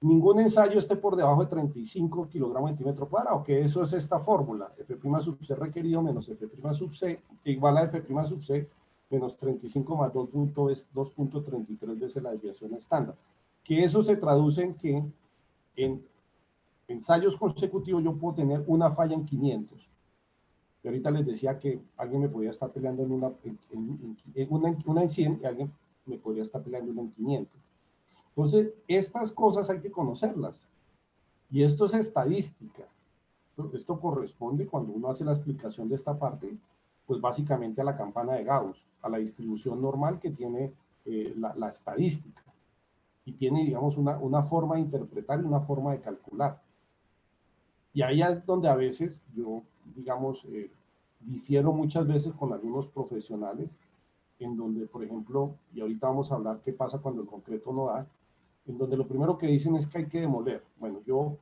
ningún ensayo esté por debajo de 35 kilogramos centímetro cuadrado, que eso es esta fórmula, F' sub C requerido menos F' sub C, igual a F' sub C menos 35 más 2.33 veces la desviación estándar. Que eso se traduce en que en ensayos consecutivos yo puedo tener una falla en 500. Y ahorita les decía que alguien me podría estar peleando en una en 100 y alguien me podría estar peleando en 500. Entonces, estas cosas hay que conocerlas. Y esto es estadística. Esto corresponde, cuando uno hace la explicación de esta parte, pues básicamente a la campana de Gauss, a la distribución normal que tiene la estadística. Y tiene, digamos, una forma de interpretar y una forma de calcular. Y ahí es donde a veces yo, digamos, difiero muchas veces con algunos profesionales, en donde, por ejemplo, y ahorita vamos a hablar qué pasa cuando el concreto no da, en donde lo primero que dicen es que hay que demoler. Bueno, yo,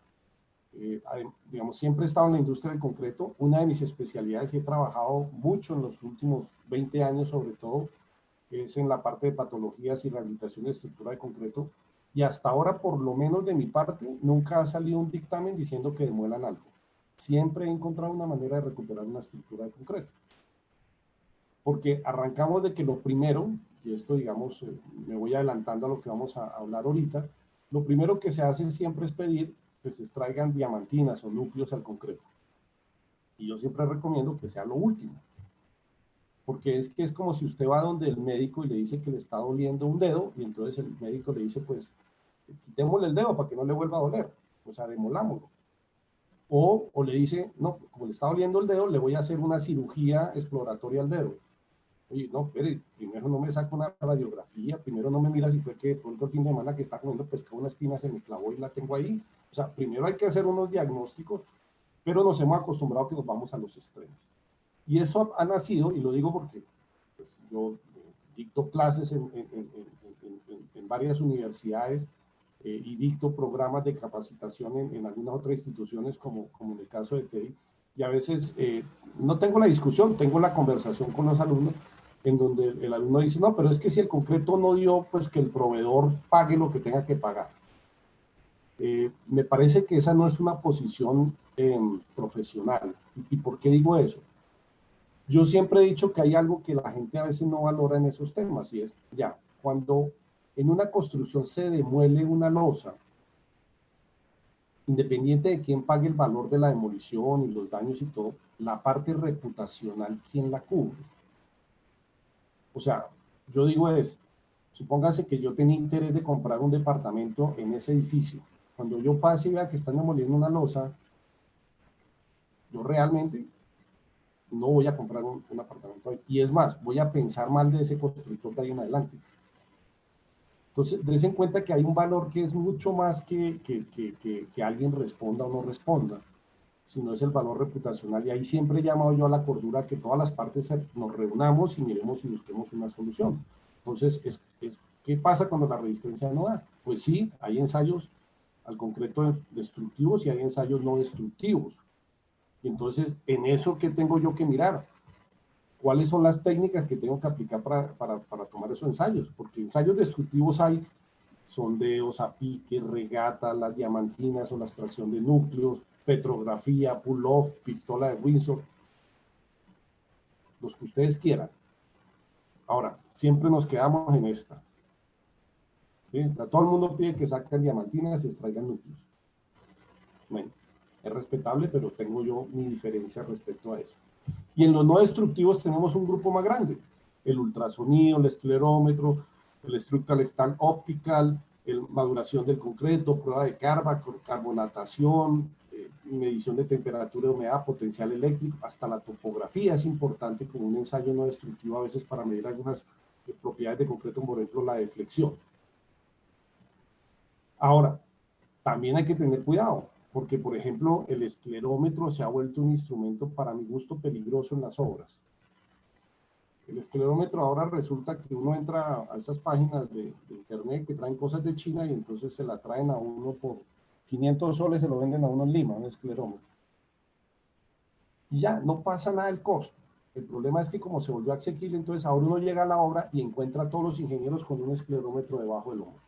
digamos, siempre he estado en la industria del concreto. Una de mis especialidades, y he trabajado mucho en los últimos 20 años sobre todo, es en la parte de patologías y rehabilitación de estructura de concreto. Y hasta ahora, por lo menos de mi parte, nunca ha salido un dictamen diciendo que demuelan algo. Siempre he encontrado una manera de recuperar una estructura de concreto. Porque arrancamos de que lo primero, y esto digamos, me voy adelantando a lo que vamos a hablar ahorita, lo primero que se hace siempre es pedir que se extraigan diamantinas o núcleos al concreto. Y yo siempre recomiendo que sea lo último. Porque es que es como si usted va donde el médico y le dice que le está doliendo un dedo, y entonces el médico le dice, pues, quitémosle el dedo para que no le vuelva a doler, o sea, demolámoslo. O le dice, no, como le está doliendo el dedo, le voy a hacer una cirugía exploratoria al dedo. Oye, no, espere, primero no me saca una radiografía, primero no me mira si fue que de pronto el fin de semana que está comiendo pescado una espina se me clavó y la tengo ahí. O sea, primero hay que hacer unos diagnósticos, pero nos hemos acostumbrado a que nos vamos a los extremos. Y eso ha nacido, y lo digo porque pues, yo dicto clases en varias universidades y dicto programas de capacitación en algunas otras instituciones, como en el caso de TEI, y a veces no tengo la discusión, tengo la conversación con los alumnos, en donde el alumno dice, no, pero es que si el concreto no dio, pues que el proveedor pague lo que tenga que pagar. Me parece que esa no es una posición profesional. ¿Y por qué digo eso? Yo siempre he dicho que hay algo que la gente a veces no valora en esos temas, y es, ya, cuando en una construcción se demuele una losa, independiente de quién pague el valor de la demolición y los daños y todo, la parte reputacional, ¿quién la cubre? O sea, yo digo es, supóngase que yo tenía interés de comprar un departamento en ese edificio. Cuando yo pase y vea que están demoliendo una losa, yo realmente no voy a comprar un apartamento ahí. Y es más, voy a pensar mal de ese constructor de ahí en adelante. Entonces, des en cuenta que hay un valor que es mucho más que alguien responda o no responda, sino es el valor reputacional. Y ahí siempre he llamado yo a la cordura que todas las partes nos reunamos y miremos y busquemos una solución. Entonces, ¿qué pasa cuando la resistencia no da? Pues sí, hay ensayos al concreto destructivos y hay ensayos no destructivos. Y entonces, en eso, ¿qué tengo yo que mirar? ¿Cuáles son las técnicas que tengo que aplicar para tomar esos ensayos? Porque ensayos destructivos hay sondeos a pique, regata, las diamantinas o la extracción de núcleos, petrografía, pull-off, pistola de Windsor, los que ustedes quieran. Ahora, siempre nos quedamos en esta. ¿Sí? O sea, todo el mundo pide que saquen diamantinas y extraigan núcleos. Bueno, es respetable, pero tengo yo mi diferencia respecto a eso. Y en los no destructivos tenemos un grupo más grande. El ultrasonido, el esclerómetro, el structural stand optical, maduración del concreto, prueba de carbonatación, medición de temperatura, humedad, potencial eléctrico, hasta la topografía es importante como un ensayo no destructivo a veces para medir algunas propiedades de concreto, por ejemplo, la deflexión. Ahora, también hay que tener cuidado, porque, por ejemplo, el esclerómetro se ha vuelto un instrumento, para mi gusto, peligroso en las obras. El esclerómetro ahora resulta que uno entra a esas páginas de internet que traen cosas de China y entonces se la traen a uno por 500 soles, se lo venden a uno en Lima, un esclerómetro. Y ya, no pasa nada del costo. El problema es que como se volvió asequible, entonces ahora uno llega a la obra y encuentra a todos los ingenieros con un esclerómetro debajo del hombro.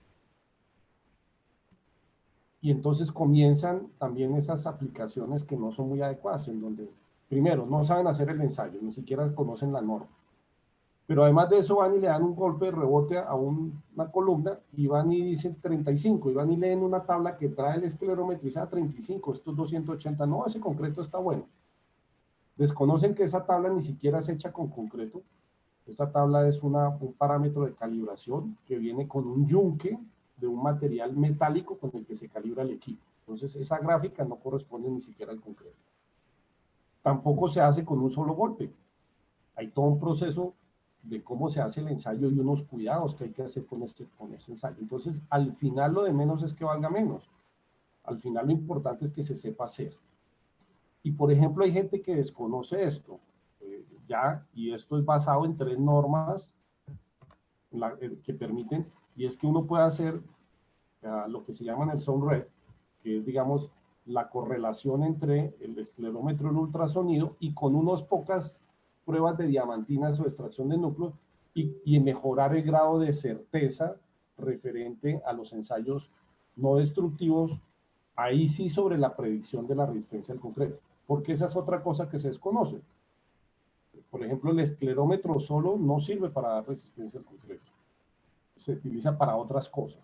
Y entonces comienzan también esas aplicaciones que no son muy adecuadas, en donde, primero, no saben hacer el ensayo, ni siquiera conocen la norma. Pero además de eso van y le dan un golpe de rebote a una columna y van y dicen 35, y van y leen una tabla que trae el esclerómetro y dice 35, esto es 280, no, ese concreto está bueno. Desconocen que esa tabla ni siquiera es hecha con concreto, esa tabla es un parámetro de calibración que viene con un yunque de un material metálico con el que se calibra el equipo. Entonces esa gráfica no corresponde ni siquiera al concreto. Tampoco se hace con un solo golpe. Hay todo un proceso de cómo se hace el ensayo y unos cuidados que hay que hacer con ese ensayo. Entonces, al final lo de menos es que valga menos. Al final lo importante es que se sepa hacer. Y, por ejemplo, hay gente que desconoce esto, y esto es basado en 3 normas que permiten, y es que uno puede hacer lo que se llama el SONRED, que es, digamos, la correlación entre el esclerómetro y el ultrasonido, y con unas pocas pruebas de diamantinas o extracción de núcleos, y mejorar el grado de certeza referente a los ensayos no destructivos, ahí sí sobre la predicción de la resistencia al concreto, porque esa es otra cosa que se desconoce. Por ejemplo, el esclerómetro solo no sirve para dar resistencia al concreto. Se utiliza para otras cosas,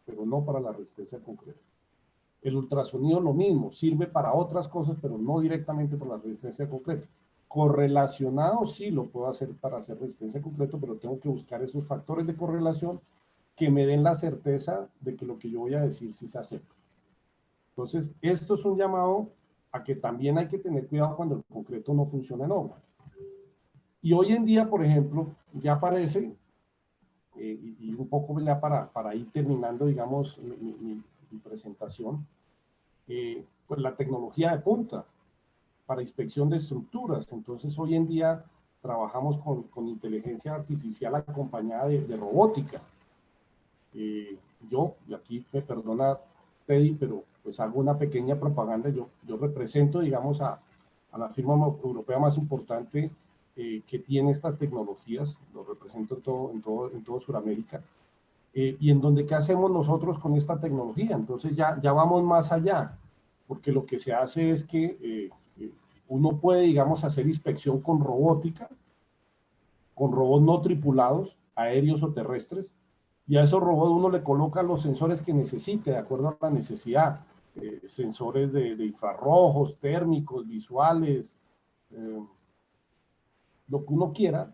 pero no para la resistencia al concreto. El ultrasonido lo mismo, sirve para otras cosas, pero no directamente para la resistencia al concreto. Correlacionado sí lo puedo hacer para hacer resistencia al concreto, pero tengo que buscar esos factores de correlación que me den la certeza de que lo que yo voy a decir sí se acepta. Entonces, esto es un llamado a que también hay que tener cuidado cuando el concreto no funciona en obra. Y hoy en día, por ejemplo, ya aparece, y un poco ya para ir terminando, digamos, mi presentación, pues la tecnología de punta para inspección de estructuras. Entonces, hoy en día trabajamos con inteligencia artificial acompañada de robótica. Yo, y aquí me perdona Teddy, pero pues hago una pequeña propaganda. Yo represento, digamos, a la firma europea más importante que tiene estas tecnologías. Lo represento en todo Sudamérica. Y en donde, ¿qué hacemos nosotros con esta tecnología? Entonces ya vamos más allá, porque lo que se hace es que uno puede, digamos, hacer inspección con robótica, con robots no tripulados, aéreos o terrestres, y a esos robots uno le coloca los sensores que necesite, de acuerdo a la necesidad, sensores de infrarrojos, térmicos, visuales, lo que uno quiera,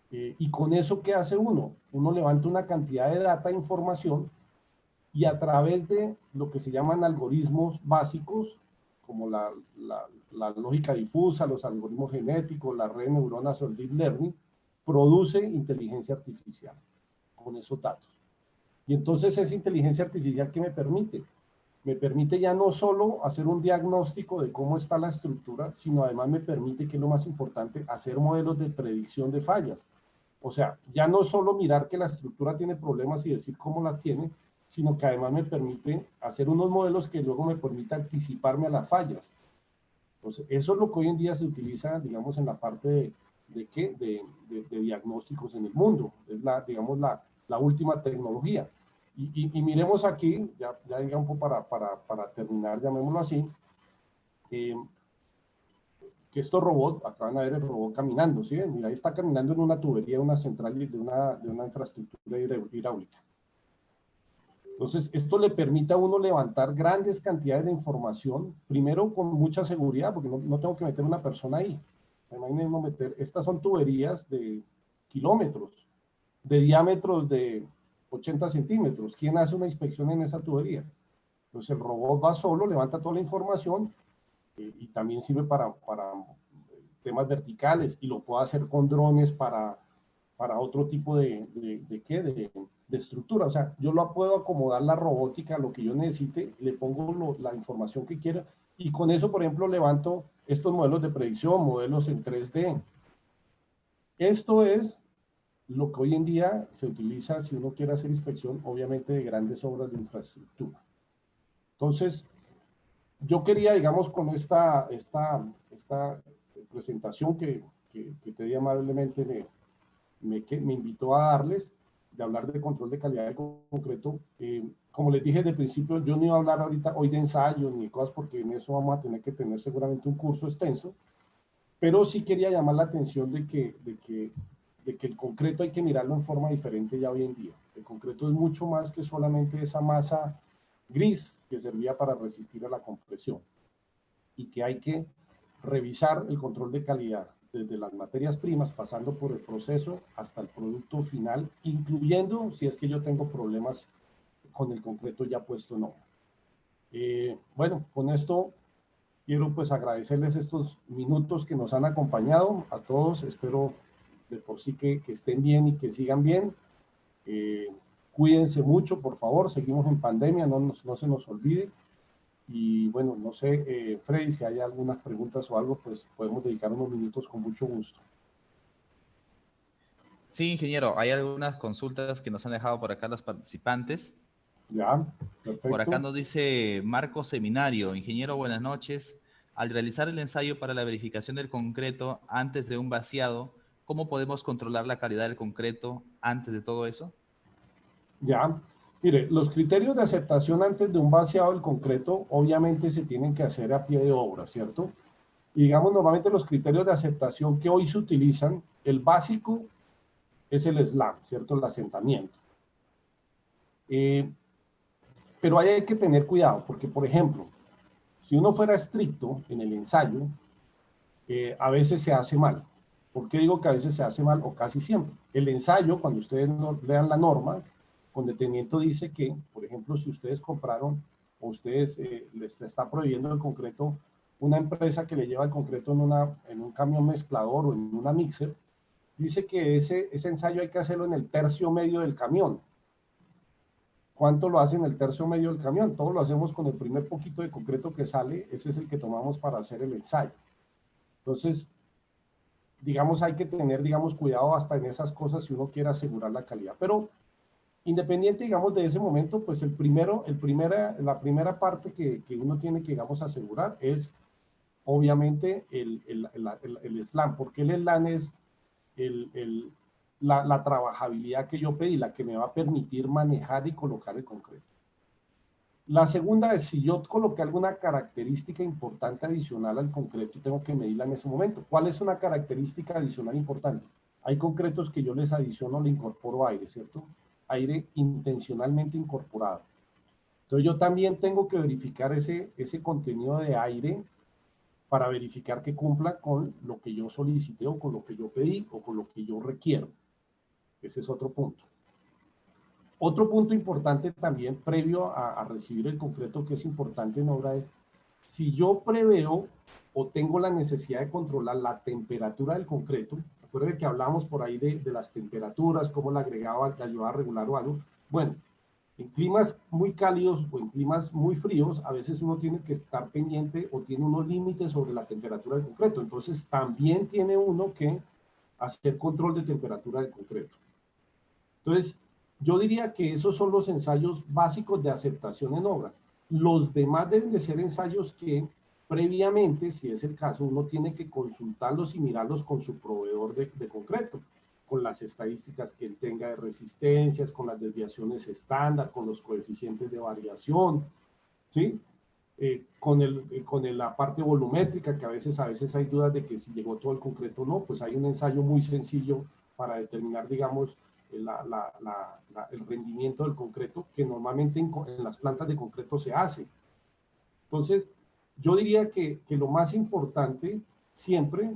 y con eso, ¿qué hace uno? Uno levanta una cantidad de data, información, y a través de lo que se llaman algoritmos básicos, como la lógica difusa, los algoritmos genéticos, la red de neuronas o el deep learning, produce inteligencia artificial con esos datos. Y entonces esa inteligencia artificial, ¿qué me permite? Me permite ya no solo hacer un diagnóstico de cómo está la estructura, sino además me permite, que es lo más importante, hacer modelos de predicción de fallas. O sea, ya no solo mirar que la estructura tiene problemas y decir cómo la tiene, sino que además me permite hacer unos modelos que luego me permita anticiparme a las fallas. Entonces, eso es lo que hoy en día se utiliza, digamos, en la parte de diagnósticos en el mundo. Es la, digamos, la última tecnología. Y miremos aquí, ya digamos, para terminar, llamémoslo así, eh, que estos robots, acaban de ver el robot caminando, ¿sí? Mira, ahí está caminando en una tubería, una central de una infraestructura hidráulica. Entonces, esto le permite a uno levantar grandes cantidades de información, primero con mucha seguridad, porque no tengo que meter una persona ahí. Imagínense meter, estas son tuberías de kilómetros, de diámetros de 80 centímetros. ¿Quién hace una inspección en esa tubería? Entonces, el robot va solo, levanta toda la información y también sirve para temas verticales y lo puedo hacer con drones para otro tipo de estructura. O sea, yo lo puedo acomodar la robótica a lo que yo necesite, le pongo la información que quiera y con eso, por ejemplo, levanto estos modelos de predicción, modelos en 3D. Esto es lo que hoy en día se utiliza si uno quiere hacer inspección, obviamente, de grandes obras de infraestructura. Entonces, yo quería, digamos, con esta presentación que te di amablemente me invitó a darles, de hablar de control de calidad de concreto. Como les dije desde el principio, yo no iba a hablar ahorita hoy de ensayos ni cosas, porque en eso vamos a tener que tener seguramente un curso extenso, pero sí quería llamar la atención de que el concreto hay que mirarlo en forma diferente ya hoy en día. El concreto es mucho más que solamente esa masa gris que servía para resistir a la compresión y que hay que revisar el control de calidad desde las materias primas, pasando por el proceso hasta el producto final, incluyendo si es que yo tengo problemas con el concreto ya puesto en obra. Bueno, con esto quiero pues agradecerles estos minutos que nos han acompañado a todos. Espero de por sí que estén bien y que sigan bien. Cuídense mucho, por favor. Seguimos en pandemia, no se nos olvide. Y bueno, no sé, Freddy, si hay algunas preguntas o algo, pues podemos dedicar unos minutos con mucho gusto. Sí, ingeniero, hay algunas consultas que nos han dejado por acá los participantes. Ya, Por acá perfecto. nos dice Marco Seminario, ingeniero, buenas noches. Al realizar el ensayo para la verificación del concreto antes de un vaciado, ¿cómo podemos controlar la calidad del concreto antes de todo eso? Ya, mire, los criterios de aceptación antes de un vaciado del concreto obviamente se tienen que hacer a pie de obra, ¿cierto? Y digamos, normalmente los criterios de aceptación que hoy se utilizan, el básico es el SLAM, ¿cierto? El asentamiento. Pero ahí hay que tener cuidado, porque por ejemplo, si uno fuera estricto en el ensayo, a veces se hace mal. ¿Por qué digo que a veces se hace mal o casi siempre? El ensayo, cuando ustedes lean la norma, con detenimiento dice que, por ejemplo, si ustedes compraron o ustedes les está prohibiendo el concreto, una empresa que le lleva el concreto en un camión mezclador o en una mixer, dice que ese ensayo hay que hacerlo en el tercio medio del camión. ¿Cuánto lo hace en el tercio medio del camión? Todo lo hacemos con el primer poquito de concreto que sale, ese es el que tomamos para hacer el ensayo. Entonces, digamos, hay que tener, digamos, cuidado hasta en esas cosas si uno quiere asegurar la calidad. Pero independiente, digamos, de ese momento, pues la primera parte que uno tiene que, digamos, asegurar es, obviamente, el SLAM, porque el SLAM es la trabajabilidad que yo pedí, la que me va a permitir manejar y colocar el concreto. La segunda es, si yo coloqué alguna característica importante adicional al concreto, tengo que medirla en ese momento. ¿Cuál es una característica adicional importante? Hay concretos que yo les adiciono, le incorporo aire, ¿cierto? Aire intencionalmente incorporado. Entonces yo también tengo que verificar ese contenido de aire para verificar que cumpla con lo que yo solicité o con lo que yo pedí o con lo que yo requiero. Ese es otro punto. Otro punto importante también previo a recibir el concreto que es importante en obra es, si yo preveo o tengo la necesidad de controlar la temperatura del concreto, recuerden que hablamos por ahí de las temperaturas, cómo la agregaba, la ayudaba a regular o algo. Bueno, en climas muy cálidos o en climas muy fríos, a veces uno tiene que estar pendiente o tiene unos límites sobre la temperatura del concreto. Entonces, también tiene uno que hacer control de temperatura del concreto. Entonces, yo diría que esos son los ensayos básicos de aceptación en obra. Los demás deben de ser ensayos que previamente, si es el caso, uno tiene que consultarlos y mirarlos con su proveedor de concreto, con las estadísticas que él tenga de resistencias, con las desviaciones estándar, con los coeficientes de variación, ¿sí? Con la parte volumétrica, que a veces hay dudas de que si llegó todo el concreto o no, pues hay un ensayo muy sencillo para determinar, digamos, el rendimiento del concreto, que normalmente en las plantas de concreto se hace. Entonces, yo diría que lo más importante siempre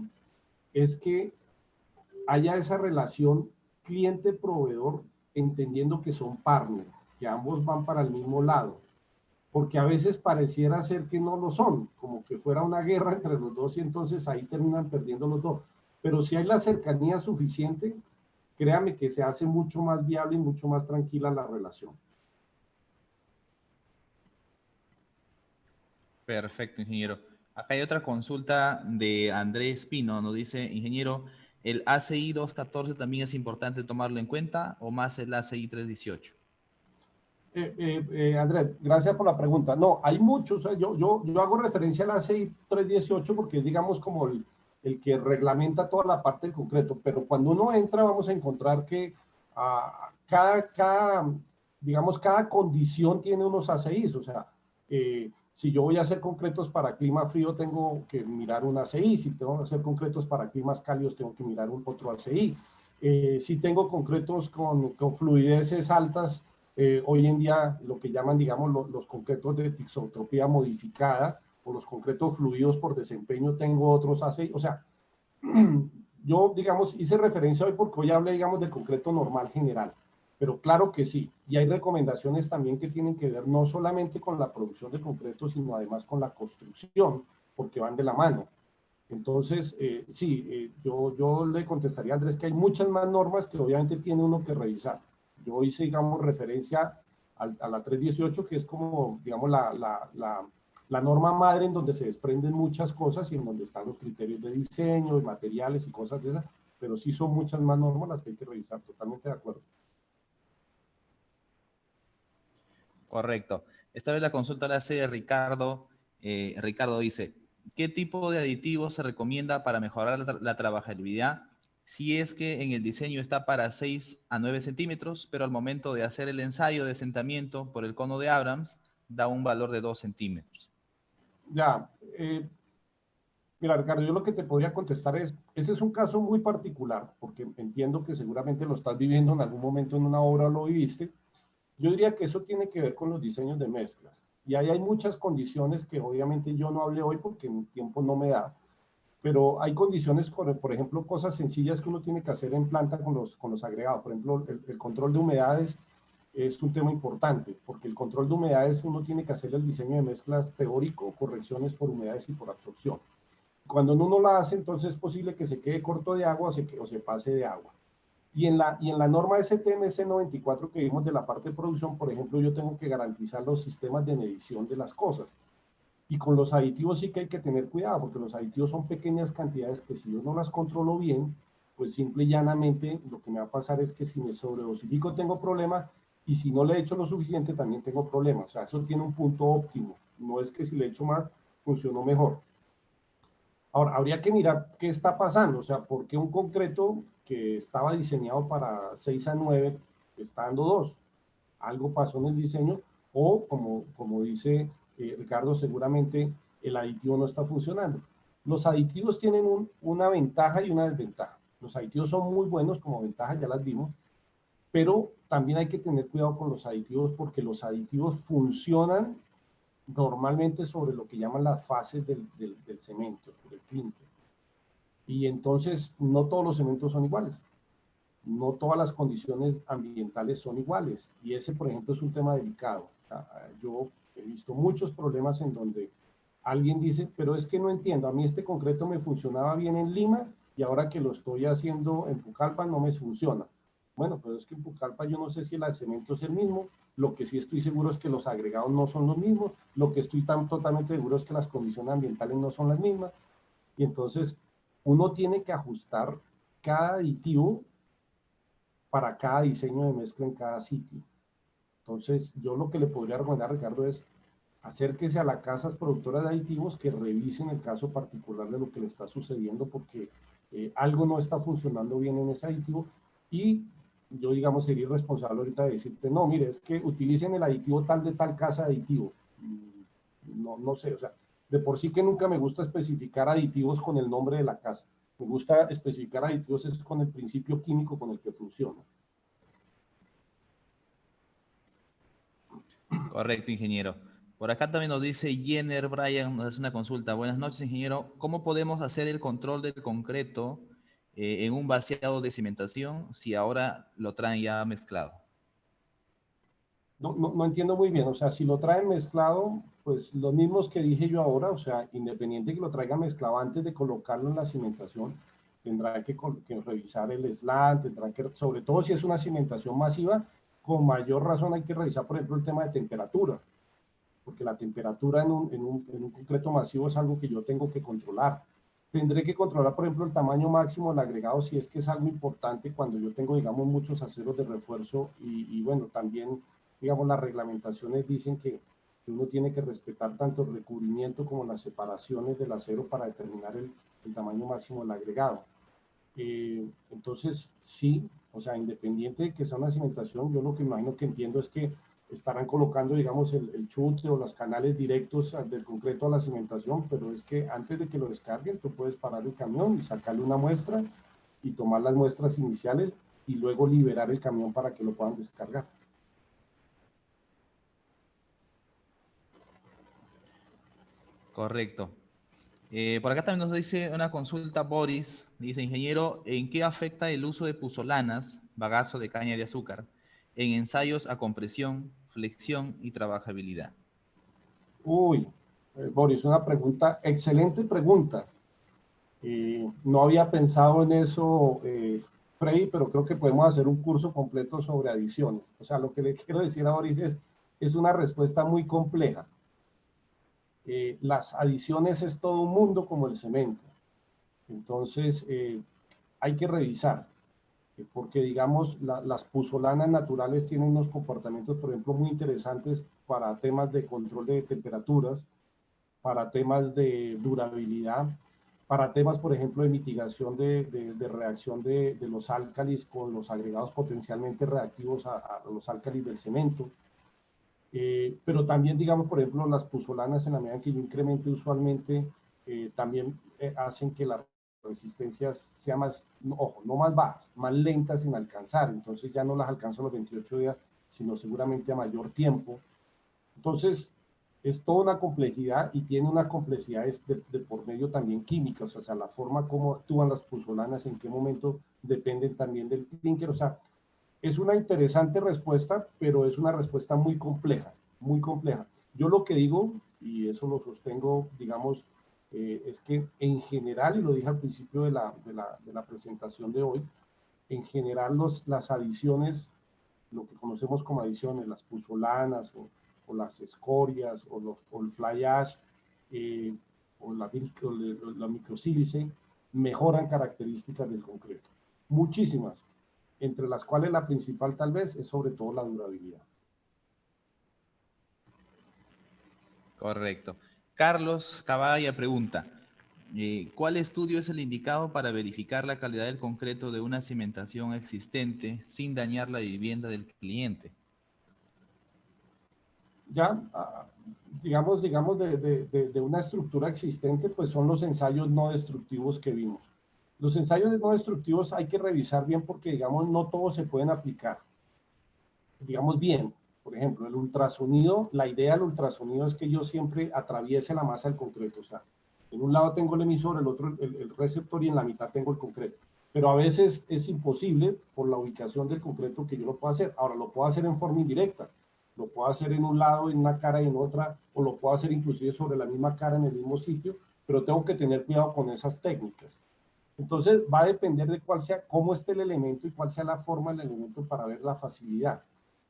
es que haya esa relación cliente-proveedor, entendiendo que son partners, que ambos van para el mismo lado, porque a veces pareciera ser que no lo son, como que fuera una guerra entre los dos y entonces ahí terminan perdiendo los dos. Pero si hay la cercanía suficiente, créame que se hace mucho más viable y mucho más tranquila la relación. Perfecto, ingeniero. Acá hay otra consulta de Andrés Pino. Nos dice, ingeniero, ¿el ACI 214 también es importante tomarlo en cuenta o más el ACI 318? Andrés, gracias por la pregunta. No, hay muchos. Yo hago referencia al ACI 318 porque es, digamos, como el que reglamenta toda la parte del concreto, pero cuando uno entra vamos a encontrar que digamos, cada condición tiene unos ACIs. O sea, si yo voy a hacer concretos para clima frío, tengo que mirar un ACI. Si tengo que hacer concretos para climas cálidos, tengo que mirar otro ACI. Si tengo concretos con fluideces altas, hoy en día lo que llaman, digamos, los concretos de tisotropía modificada o los concretos fluidos por desempeño, tengo otros ACI. O sea, yo, digamos, hice referencia hoy porque hoy hablé, digamos, del concreto normal general. Pero claro que sí, y hay recomendaciones también que tienen que ver no solamente con la producción de concreto, sino además con la construcción, porque van de la mano. Entonces, sí, yo le contestaría a Andrés que hay muchas más normas que obviamente tiene uno que revisar. Yo hice, digamos, referencia a la 318, que es como, digamos, la norma madre en donde se desprenden muchas cosas y en donde están los criterios de diseño, de materiales y cosas de esas, pero sí son muchas más normas las que hay que revisar, totalmente de acuerdo. Correcto. Esta vez la consulta la hace Ricardo. Ricardo dice, ¿qué tipo de aditivos se recomienda para mejorar la trabajabilidad si es que en el diseño está para 6 a 9 centímetros, pero al momento de hacer el ensayo de asentamiento por el cono de Abrams da un valor de 2 centímetros? Ya, mira, Ricardo, yo lo que te podría contestar es, ese es un caso muy particular, porque entiendo que seguramente lo estás viviendo en algún momento en una obra o lo viviste. Yo diría que eso tiene que ver con los diseños de mezclas. Y ahí hay muchas condiciones que obviamente yo no hablé hoy porque mi tiempo no me da, pero hay condiciones, por ejemplo, cosas sencillas que uno tiene que hacer en planta con los agregados. Por ejemplo, el control de humedades es un tema importante, porque el control de humedades uno tiene que hacer el diseño de mezclas teórico, correcciones por humedades y por absorción. Cuando uno la hace, entonces es posible que se quede corto de agua o se pase de agua. Y en la norma STMC 94 que vimos de la parte de producción, por ejemplo, yo tengo que garantizar los sistemas de medición de las cosas. Y con los aditivos sí que hay que tener cuidado, porque los aditivos son pequeñas cantidades que si yo no las controlo bien, pues simple y llanamente lo que me va a pasar es que si me sobredosifico tengo problema, y si no le echo lo suficiente también tengo problemas. O sea, eso tiene un punto óptimo. No es que si le echo más, funcionó mejor. Ahora, habría que mirar qué está pasando, o sea, por qué un concreto que estaba diseñado para 6 a 9 está dando 2. Algo pasó en el diseño o, como dice Ricardo, seguramente el aditivo no está funcionando. Los aditivos tienen una ventaja y una desventaja. Los aditivos son muy buenos como ventaja, ya las vimos, pero también hay que tener cuidado con los aditivos porque los aditivos funcionan normalmente sobre lo que llaman las fases del cemento, del clinker. Y entonces no todos los cementos son iguales, no todas las condiciones ambientales son iguales. Y ese, por ejemplo, es un tema delicado. Yo he visto muchos problemas en donde alguien dice, pero es que no entiendo, a mí este concreto me funcionaba bien en Lima y ahora que lo estoy haciendo en Pucallpa no me funciona. Bueno, pero es que en Pucallpa yo no sé si el cemento es el mismo, lo que sí estoy seguro es que los agregados no son los mismos, lo que estoy totalmente seguro es que las condiciones ambientales no son las mismas, y entonces uno tiene que ajustar cada aditivo para cada diseño de mezcla en cada sitio. Entonces, yo lo que le podría recomendar a Ricardo es acérquese a las casas productoras de aditivos que revisen el caso particular de lo que le está sucediendo, porque algo no está funcionando bien en ese aditivo, y yo, digamos, sería irresponsable ahorita de decirte, no, mire, es que utilicen el aditivo tal de tal casa de aditivo. No, no sé, o sea, de por sí que nunca me gusta especificar aditivos con el nombre de la casa. Me gusta especificar aditivos es con el principio químico con el que funciona. Correcto, ingeniero. Por acá también nos dice Jenner Bryan, nos hace una consulta. Buenas noches, ingeniero. ¿Cómo podemos hacer el control del concreto en un vaciado de cimentación si ahora lo traen ya mezclado? No entiendo muy bien, o sea, si lo traen mezclado, pues los mismos que dije yo ahora, o sea, independiente que lo traiga mezclado antes de colocarlo en la cimentación, tendrá que revisar el slant, tendrá que, sobre todo si es una cimentación masiva, con mayor razón hay que revisar, por ejemplo, el tema de temperatura, porque la temperatura en un concreto masivo es algo que yo tengo que controlar. Tendré que controlar, por ejemplo, el tamaño máximo del agregado si es que es algo importante cuando yo tengo, digamos, muchos aceros de refuerzo y bueno, también, digamos, las reglamentaciones dicen que uno tiene que respetar tanto el recubrimiento como las separaciones del acero para determinar el tamaño máximo del agregado. Entonces, sí, o sea, independiente de que sea una cimentación, yo lo que imagino que entiendo es que estarán colocando, digamos, el chute o los canales directos del concreto a la cimentación, pero es que antes de que lo descarguen, tú puedes parar el camión y sacarle una muestra y tomar las muestras iniciales y luego liberar el camión para que lo puedan descargar. Correcto. Por acá también nos dice una consulta Boris, dice, ingeniero, ¿en qué afecta el uso de puzolanas, bagazo de caña de azúcar, en ensayos a compresión, flexión y trabajabilidad? Uy, Boris, una pregunta, excelente pregunta. No había pensado en eso, Freddy, pero creo que podemos hacer un curso completo sobre adiciones. O sea, lo que le quiero decir a Boris es una respuesta muy compleja. Las adiciones es todo un mundo como el cemento. Entonces, hay que revisar, porque digamos, las puzolanas naturales tienen unos comportamientos, por ejemplo, muy interesantes para temas de control de temperaturas, para temas de durabilidad, para temas, por ejemplo, de mitigación de reacción de los álcalis con los agregados potencialmente reactivos a los álcalis del cemento. Pero también, digamos, por ejemplo, las puzolanas, en la medida que yo incremente usualmente, también hacen que las resistencias sean más, ojo, no más bajas, más lentas en alcanzar. Entonces ya no las alcanzo a los 28 días, sino seguramente a mayor tiempo. Entonces, es toda una complejidad y tiene una complejidad de por medio también química, o sea, la forma como actúan las puzolanas, en qué momento dependen también del clinker, o sea, es una interesante respuesta, pero es una respuesta muy compleja, muy compleja. Yo lo que digo, y eso lo sostengo, digamos, es que en general, y lo dije al principio de la presentación de hoy, en general las adiciones, lo que conocemos como adiciones, las puzolanas o las escorias o el fly ash o la microsílice, mejoran características del concreto. Muchísimas, entre las cuales la principal tal vez es sobre todo la durabilidad. Correcto. Carlos Caballa pregunta, ¿cuál estudio es el indicado para verificar la calidad del concreto de una cimentación existente sin dañar la vivienda del cliente? Ya, digamos de una estructura existente, pues son los ensayos no destructivos que vimos. Los ensayos no destructivos hay que revisar bien porque, digamos, no todos se pueden aplicar, digamos, bien. Por ejemplo, el ultrasonido, la idea del ultrasonido es que yo siempre atraviese la masa del concreto. O sea, en un lado tengo el emisor, el otro el receptor y en la mitad tengo el concreto. Pero a veces es imposible por la ubicación del concreto que yo lo pueda hacer. Ahora, lo puedo hacer en forma indirecta. Lo puedo hacer en un lado, en una cara y en otra, o lo puedo hacer inclusive sobre la misma cara en el mismo sitio, pero tengo que tener cuidado con esas técnicas. Entonces, va a depender de cuál sea, cómo esté el elemento y cuál sea la forma del elemento para ver la facilidad.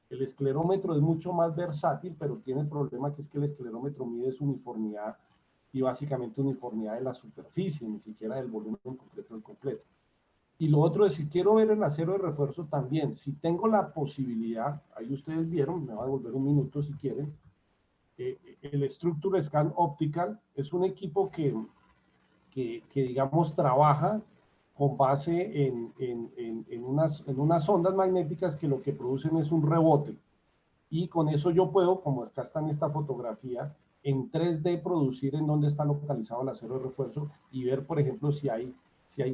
El esclerómetro es mucho más versátil, pero tiene el problema que es que el esclerómetro mide su uniformidad y básicamente uniformidad de la superficie, ni siquiera del volumen concreto del completo. Y lo otro es, si quiero ver el acero de refuerzo también, si tengo la posibilidad, ahí ustedes vieron, me va a devolver un minuto si quieren, el Structure Scan Optical es un equipo que digamos, trabaja con base en unas ondas magnéticas que lo que producen es un rebote. Y con eso yo puedo, como acá está en esta fotografía, en 3D producir en dónde está localizado el acero de refuerzo y ver, por ejemplo, si hay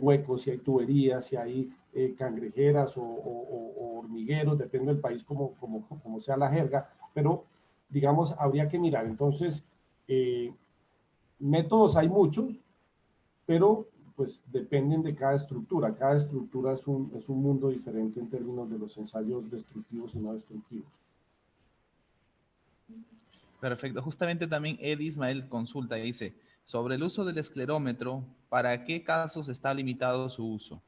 huecos, si hay tuberías, si hay cangrejeras o hormigueros, depende del país como sea la jerga, pero digamos, habría que mirar. Entonces, eh, métodos hay muchos, pero pues dependen de cada estructura. Cada estructura es un mundo diferente en términos de los ensayos destructivos y no destructivos. Perfecto. Justamente también Ed Ismael consulta y dice, sobre el uso del esclerómetro, ¿para qué casos está limitado su uso?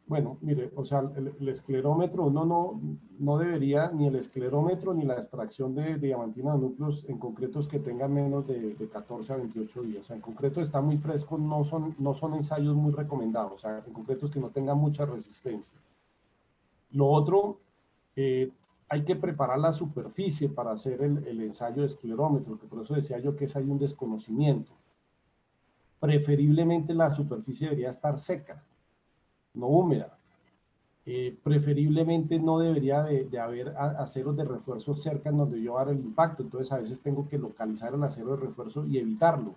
Bueno, mire, o sea, el esclerómetro, uno no debería, ni el esclerómetro ni la extracción de diamantina de núcleos en concretos que tengan menos de 14 a 28 días. O sea, en concreto está muy fresco, no son ensayos muy recomendados, o sea, en concretos que no tengan mucha resistencia. Lo otro, eh, hay que preparar la superficie para hacer el ensayo de esclerómetro, que por eso decía yo que es ahí un desconocimiento. Preferiblemente la superficie debería estar seca, no húmeda. Preferiblemente no debería de haber aceros de refuerzo cerca en donde yo haga el impacto, entonces a veces tengo que localizar el acero de refuerzo y evitarlo.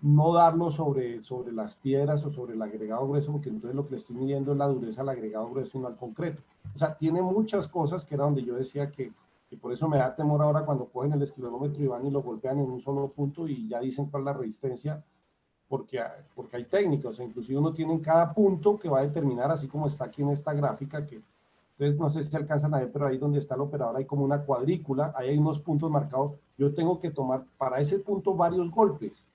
No darlo sobre las piedras o sobre el agregado grueso, porque entonces lo que le estoy midiendo es la dureza al agregado grueso y no al concreto. O sea, tiene muchas cosas que era donde yo decía que por eso me da temor ahora cuando cogen el esclerómetro y van y lo golpean en un solo punto y ya dicen cuál es la resistencia, porque hay técnicos, inclusive uno tiene en cada punto que va a determinar, así como está aquí en esta gráfica, que ustedes no sé si alcanzan a ver, pero ahí donde está el operador hay como una cuadrícula, ahí hay unos puntos marcados, yo tengo que tomar para ese punto varios golpes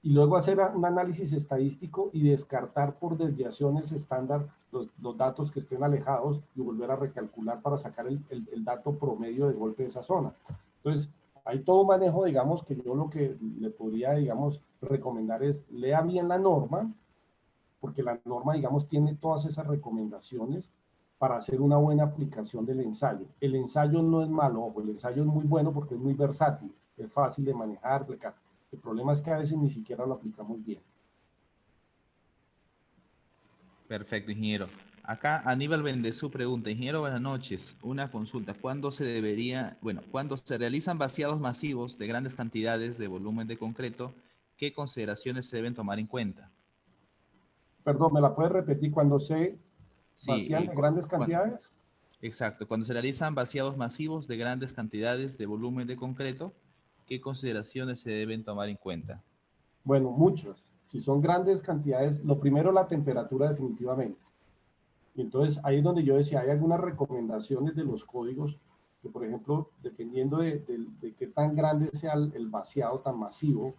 y luego hacer un análisis estadístico y descartar por desviaciones estándar los datos que estén alejados y volver a recalcular para sacar el dato promedio de golpe de esa zona. Entonces, hay todo un manejo, digamos, que yo lo que le podría, digamos, recomendar es lea bien la norma, porque la norma, digamos, tiene todas esas recomendaciones para hacer una buena aplicación del ensayo. El ensayo no es malo, ojo, el ensayo es muy bueno porque es muy versátil, es fácil de manejar, aplicar. El problema es que a veces ni siquiera lo aplicamos bien. Perfecto, ingeniero. Acá Aníbal Bendezú pregunta, ingeniero, buenas noches. Una consulta. ¿Cuándo se debería, bueno, cuando se realizan vaciados masivos de grandes cantidades de volumen de concreto, qué consideraciones se deben tomar en cuenta? Perdón, ¿me la puedes repetir? Cuando se Sí, vacían de grandes cantidades. exacto. Cuando se realizan vaciados masivos de grandes cantidades de volumen de concreto, ¿qué consideraciones se deben tomar en cuenta? Bueno, muchos. Si son grandes cantidades, lo primero la temperatura definitivamente. Y entonces ahí es donde yo decía, hay algunas recomendaciones de los códigos que, por ejemplo, dependiendo de qué tan grande sea el vaciado tan masivo,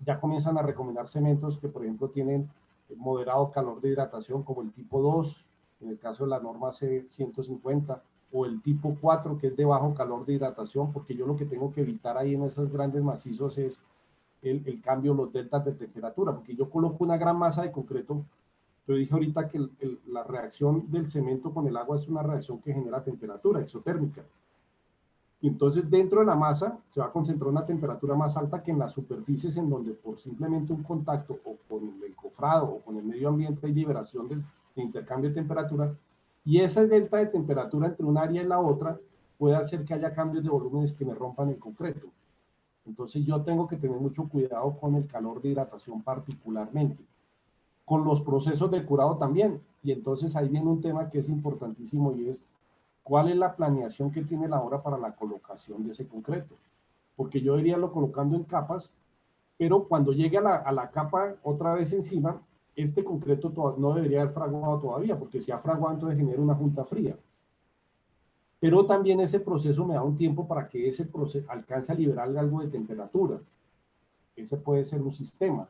ya comienzan a recomendar cementos que, por ejemplo, tienen moderado calor de hidratación, como el tipo 2, en el caso de la norma C150, o el tipo 4, que es de bajo calor de hidratación, porque yo lo que tengo que evitar ahí en esos grandes macizos es el cambio, los deltas de temperatura, porque yo coloco una gran masa de concreto. Yo dije ahorita que la reacción del cemento con el agua es una reacción que genera temperatura exotérmica. Y entonces dentro de la masa se va a concentrar una temperatura más alta que en las superficies en donde por simplemente un contacto o con el encofrado o con el medio ambiente hay liberación de intercambio de temperatura. Y esa delta de temperatura entre un área y la otra puede hacer que haya cambios de volúmenes que me rompan el concreto. Entonces yo tengo que tener mucho cuidado con el calor de hidratación particularmente, con los procesos de curado también. Y entonces ahí viene un tema que es importantísimo y es cuál es la planeación que tiene la obra para la colocación de ese concreto. Porque yo iría lo colocando en capas, pero cuando llegue a la capa otra vez encima, este concreto no debería haber fraguado todavía, porque si ha fraguado entonces genera una junta fría. Pero también ese proceso me da un tiempo para que ese proceso alcance a liberar algo de temperatura. Ese puede ser un sistema.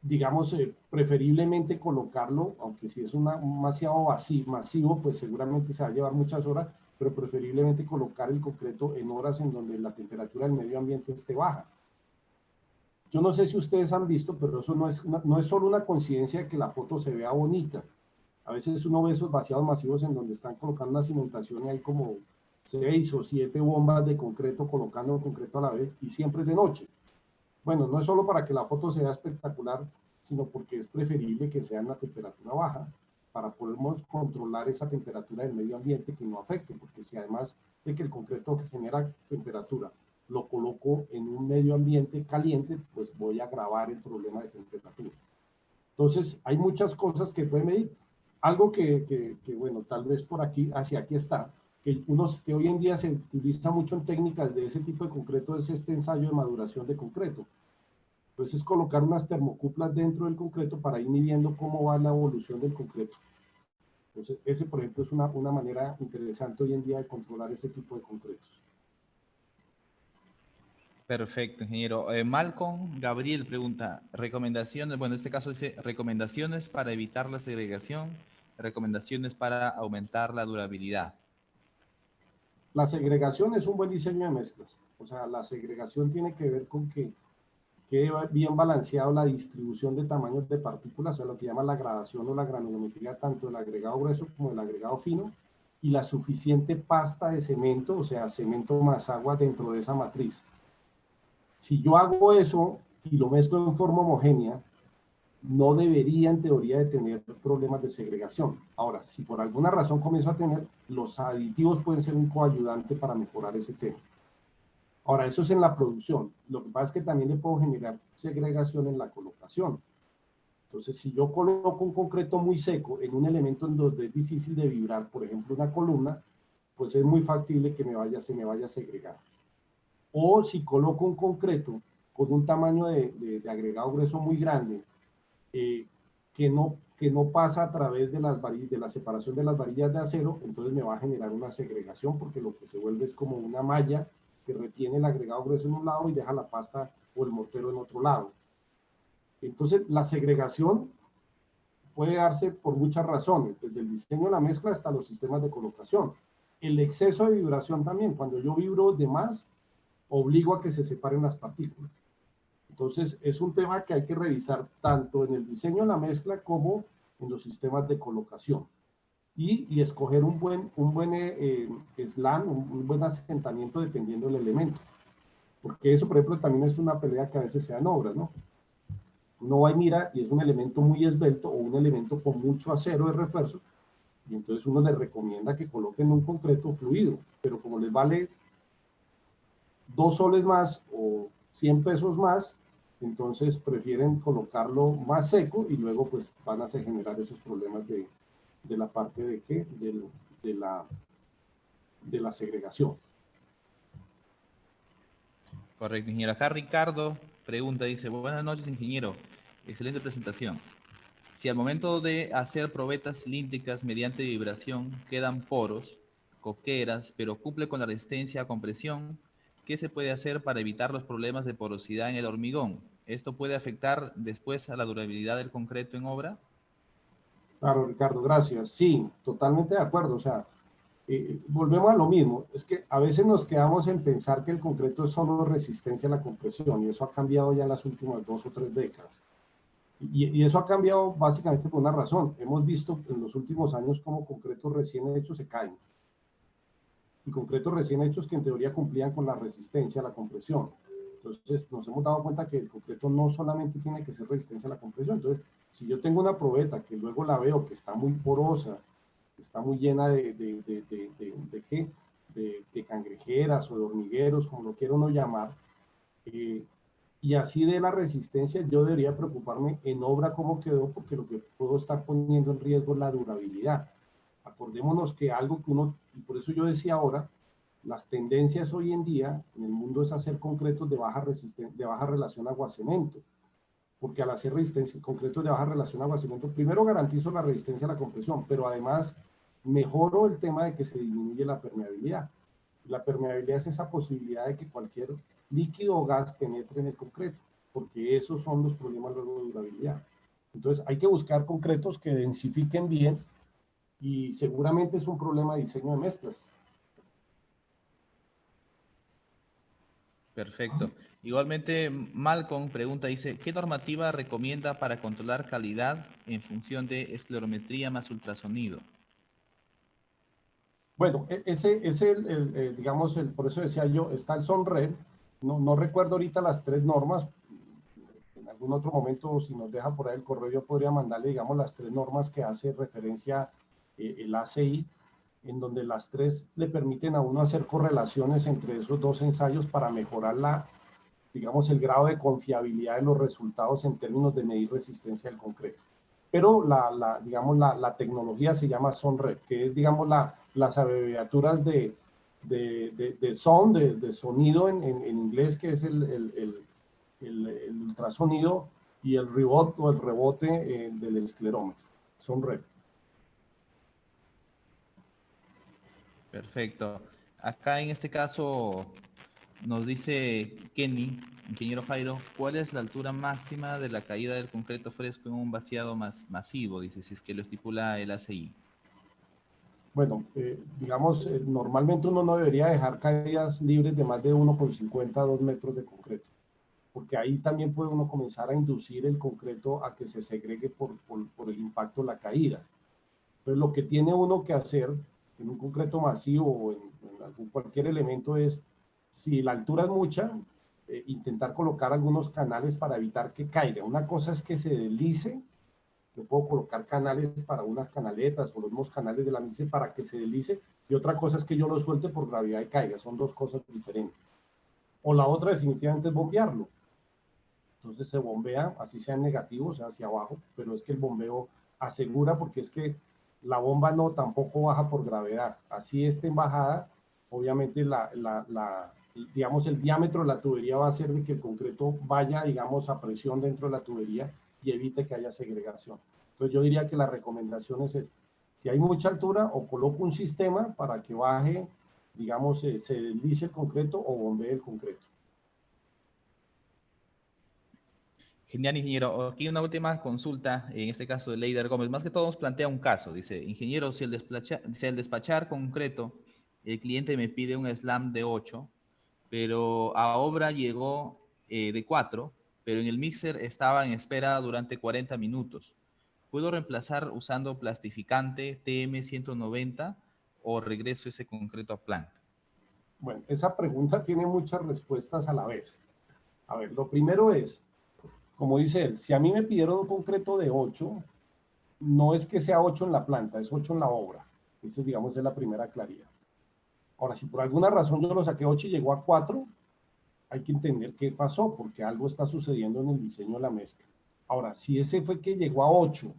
Digamos, preferiblemente colocarlo, aunque si es un demasiado masivo, pues seguramente se va a llevar muchas horas, pero preferiblemente colocar el concreto en horas en donde la temperatura del medio ambiente esté baja. Yo no sé si ustedes han visto, pero eso no es solo una coincidencia de que la foto se vea bonita. A veces uno ve esos vaciados masivos en donde están colocando una cimentación y hay como 6 o 7 bombas de concreto colocando concreto a la vez y siempre es de noche. Bueno, no es solo para que la foto sea espectacular, sino porque es preferible que sea en la temperatura baja para poder controlar esa temperatura del medio ambiente que no afecte, porque si además de que el concreto genera temperatura, lo coloco en un medio ambiente caliente, pues voy a agravar el problema de temperatura. Entonces, hay muchas cosas que pueden medir. Algo bueno, tal vez por aquí, hacia aquí está, que hoy en día se utiliza mucho en técnicas de ese tipo de concreto, es este ensayo de maduración de concreto. Entonces, es colocar unas termocuplas dentro del concreto para ir midiendo cómo va la evolución del concreto. Entonces, ese, por ejemplo, es una manera interesante hoy en día de controlar ese tipo de concretos. Perfecto, ingeniero. Malcolm Gabriel pregunta, recomendaciones, bueno, en este caso dice recomendaciones para evitar la segregación, recomendaciones para aumentar la durabilidad. La segregación es un buen diseño de mezclas. O sea, la segregación tiene que ver con que quede bien balanceado la distribución de tamaños de partículas, o sea, lo que llaman la gradación o la granulometría, tanto del agregado grueso como del agregado fino, y la suficiente pasta de cemento, o sea, cemento más agua dentro de esa matriz. Si yo hago eso y lo mezclo en forma homogénea, no debería en teoría de tener problemas de segregación. Ahora, si por alguna razón comienzo a tener, los aditivos pueden ser un coayudante para mejorar ese tema. Ahora, eso es en la producción. Lo que pasa es que también le puedo generar segregación en la colocación. Entonces, si yo coloco un concreto muy seco en un elemento en donde es difícil de vibrar, por ejemplo, una columna, pues es muy factible que se me vaya a segregar. O si coloco un concreto con un tamaño de agregado grueso muy grande, eh, que no pasa a través de la separación de las varillas de acero, entonces me va a generar una segregación porque lo que se vuelve es como una malla que retiene el agregado grueso en un lado y deja la pasta o el mortero en otro lado. Entonces, la segregación puede darse por muchas razones, desde el diseño de la mezcla hasta los sistemas de colocación. El exceso de vibración también, cuando yo vibro de más, obligo a que se separen las partículas. Entonces, es un tema que hay que revisar tanto en el diseño de la mezcla como en los sistemas de colocación. Y escoger un buen slam, un buen asentamiento dependiendo del elemento. Porque eso, por ejemplo, también es una pelea que a veces se da en obras, ¿no? Uno va y mira y es un elemento muy esbelto o un elemento con mucho acero de refuerzo, y entonces uno les recomienda que coloquen un concreto fluido, pero como les vale 2 soles más o 100 pesos más, entonces prefieren colocarlo más seco y luego pues van a generar esos problemas de la parte de qué, de la segregación. Correcto, ingeniero. Acá Ricardo pregunta, dice, buenas noches, ingeniero. Excelente presentación. Si al momento de hacer probetas cilíndricas mediante vibración quedan poros, coqueras, pero cumple con la resistencia a compresión, ¿qué se puede hacer para evitar los problemas de porosidad en el hormigón? ¿Esto puede afectar después a la durabilidad del concreto en obra? Claro, Ricardo, gracias. Sí, totalmente de acuerdo. O sea, volvemos a lo mismo. Es que a veces nos quedamos en pensar que el concreto es solo resistencia a la compresión y eso ha cambiado ya en las últimas 2 o 3 décadas. Y eso ha cambiado básicamente por una razón. Hemos visto en los últimos años cómo concretos recién hechos se caen. Y concretos recién hechos que en teoría cumplían con la resistencia a la compresión. Entonces nos hemos dado cuenta que el concreto no solamente tiene que ser resistencia a la compresión. Entonces, si yo tengo una probeta que luego la veo que está muy porosa, que está muy llena de cangrejeras o de hormigueros, como lo quiero no llamar, y así de la resistencia, yo debería preocuparme en obra cómo quedó, porque lo que puedo estar poniendo en riesgo es la durabilidad. Acordémonos que algo que uno, y por eso yo decía ahora, las tendencias hoy en día en el mundo es hacer concretos de baja relación agua-cemento, porque al hacer concretos de baja relación agua-cemento, primero garantizo la resistencia a la compresión, pero además mejoro el tema de que se disminuye la permeabilidad. La permeabilidad es esa posibilidad de que cualquier líquido o gas penetre en el concreto, porque esos son los problemas luego de durabilidad. Entonces hay que buscar concretos que densifiquen bien y seguramente es un problema de diseño de mezclas. Perfecto. Igualmente, Malcolm pregunta, dice, ¿qué normativa recomienda para controlar calidad en función de esclerometría más ultrasonido? Bueno, ese es digamos, por eso decía yo, está el SONRED, no recuerdo ahorita las tres normas, en algún otro momento, si nos deja por ahí el correo, yo podría mandarle, digamos, las tres normas que hace referencia el ACI, en donde las tres le permiten a uno hacer correlaciones entre esos dos ensayos para mejorar digamos, el grado de confiabilidad de los resultados en términos de medir resistencia al concreto. Pero digamos, la tecnología se llama SONRED, que es, digamos, las abreviaturas de sound, de sonido en inglés, que es el ultrasonido, y el rebote o el rebote del esclerómetro. SONRED. Perfecto. Acá en este caso nos dice Kenny, ingeniero Jairo, ¿cuál es la altura máxima de la caída del concreto fresco en un vaciado masivo? Dice, si es que lo estipula el ACI. Bueno, digamos, normalmente uno no debería dejar caídas libres de más de 1,50 a 2 metros de concreto, porque ahí también puede uno comenzar a inducir el concreto a que se segregue por el impacto de la caída. Entonces, lo que tiene uno que hacer en un concreto masivo o en cualquier elemento es, si la altura es mucha, intentar colocar algunos canales para evitar que caiga. Una cosa es que se deslice. Yo puedo colocar canales para unas canaletas o los mismos canales de la mixer para que se deslice, y otra cosa es que yo lo suelte por gravedad y caiga. Son dos cosas diferentes. O la otra definitivamente es bombearlo. Entonces se bombea, así sea en negativo, o sea hacia abajo, pero es que el bombeo asegura, porque es que la bomba no tampoco baja por gravedad. Así esté en bajada, obviamente digamos, el diámetro de la tubería va a hacer de que el concreto vaya, digamos, a presión dentro de la tubería y evite que haya segregación. Entonces yo diría que la recomendación es, si hay mucha altura, o coloco un sistema para que baje, digamos, se deslice el concreto o bombee el concreto. Genial, ingeniero. Aquí una última consulta, en este caso de Leider Gómez. Más que todo nos plantea un caso. Dice, ingeniero, si al despachar concreto, el cliente me pide un slam de 8, pero a obra llegó de 4, pero en el mixer estaba en espera durante 40 minutos. ¿Puedo reemplazar usando plastificante TM190 o regreso ese concreto a planta? Bueno, esa pregunta tiene muchas respuestas a la vez. A ver, lo primero es, como dice él, si a mí me pidieron un concreto de 8, no es que sea 8 en la planta, es 8 en la obra. Eso, digamos, es la primera claridad. Ahora, si por alguna razón yo lo saqué 8 y llegó a 4, hay que entender qué pasó, porque algo está sucediendo en el diseño de la mezcla. Ahora, si ese fue que llegó a 8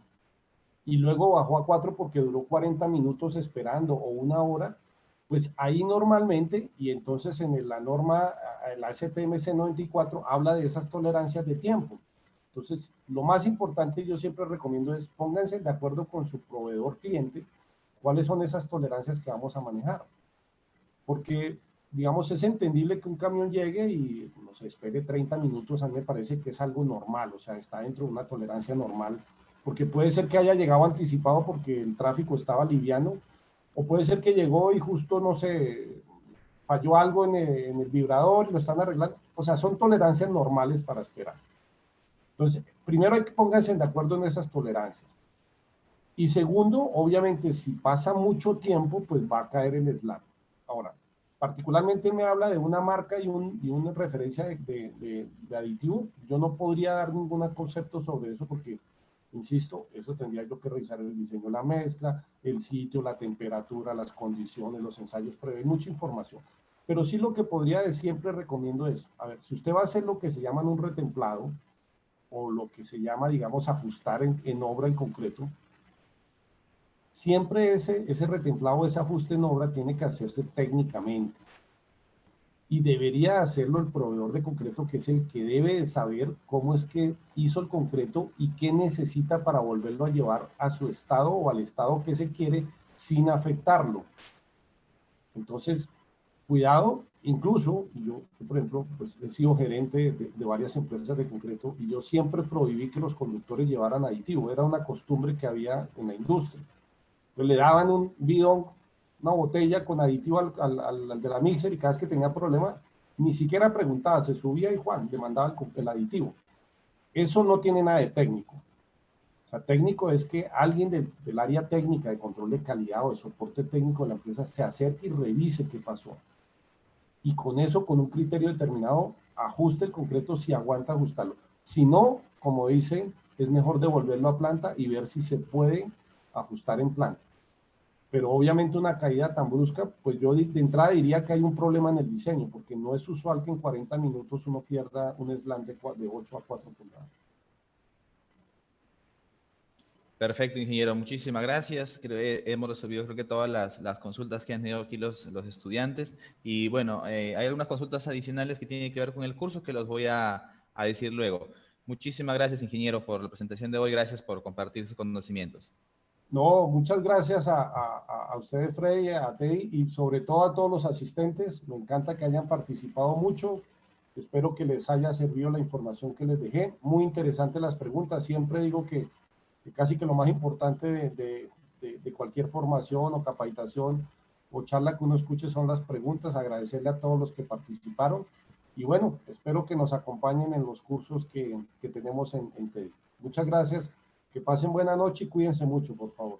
y luego bajó a 4 porque duró 40 minutos esperando o una hora, pues ahí normalmente, y entonces en la norma, la SPMC 94, habla de esas tolerancias de tiempo. Entonces, lo más importante yo siempre recomiendo es pónganse de acuerdo con su proveedor cliente cuáles son esas tolerancias que vamos a manejar. Porque, digamos, es entendible que un camión llegue y no se espere 30 minutos, a mí me parece que es algo normal, o sea, está dentro de una tolerancia normal, porque puede ser que haya llegado anticipado porque el tráfico estaba liviano, o puede ser que llegó y justo, no sé, falló algo en el vibrador y lo están arreglando. O sea, son tolerancias normales para esperar. Entonces, primero hay que pónganse de acuerdo en esas tolerancias. Y segundo, obviamente, si pasa mucho tiempo, pues va a caer el slam. Ahora, particularmente me habla de una marca y una referencia de aditivo. Yo no podría dar ningún concepto sobre eso porque, insisto, eso tendría yo que revisar el diseño de la mezcla, el sitio, la temperatura, las condiciones, los ensayos previos, mucha información. Pero sí lo que podría decir, siempre recomiendo es, a ver, si usted va a hacer lo que se llama un retemplado, o lo que se llama, digamos, ajustar en obra en concreto, siempre ese retemplado, ese ajuste en obra tiene que hacerse técnicamente. Y debería hacerlo el proveedor de concreto, que es el que debe de saber cómo es que hizo el concreto y qué necesita para volverlo a llevar a su estado o al estado que se quiere sin afectarlo. Entonces, cuidado, incluso, yo por ejemplo, pues he sido gerente de varias empresas de concreto y yo siempre prohibí que los conductores llevaran aditivo, era una costumbre que había en la industria. Pues le daban un bidón, una botella con aditivo al de la mixer, y cada vez que tenía problema, Ni siquiera preguntaba, se subía y Juan le mandaba el aditivo. Eso no tiene nada de técnico. O sea, técnico es que alguien del área técnica de control de calidad o de soporte técnico de la empresa se acerque y revise qué pasó. Y con eso, con un criterio determinado, ajuste el concreto si aguanta ajustarlo. Si no, como dice, es mejor devolverlo a planta y ver si se puede ajustar en planta. Pero obviamente una caída tan brusca, pues yo de entrada diría que hay un problema en el diseño, porque no es usual que en 40 minutos uno pierda un slam de 8 a 4 pulgadas. Perfecto, ingeniero. Muchísimas gracias. Hemos resolvido, creo que todas las consultas que han tenido aquí los estudiantes. Y bueno, hay algunas consultas adicionales que tienen que ver con el curso que los voy a decir luego. Muchísimas gracias, ingeniero, por la presentación de hoy. Gracias por compartir sus conocimientos. No, muchas gracias a ustedes, Freddy, a Teddy, y sobre todo a todos los asistentes. Me encanta que hayan participado mucho. Espero que les haya servido la información que les dejé. Muy interesantes las preguntas. Siempre digo que casi que lo más importante de cualquier formación o capacitación o charla que uno escuche son las preguntas. Agradecerle a todos los que participaron. Y bueno, espero que nos acompañen en los cursos que tenemos en TED. Muchas gracias. Que pasen buena noche y cuídense mucho, por favor.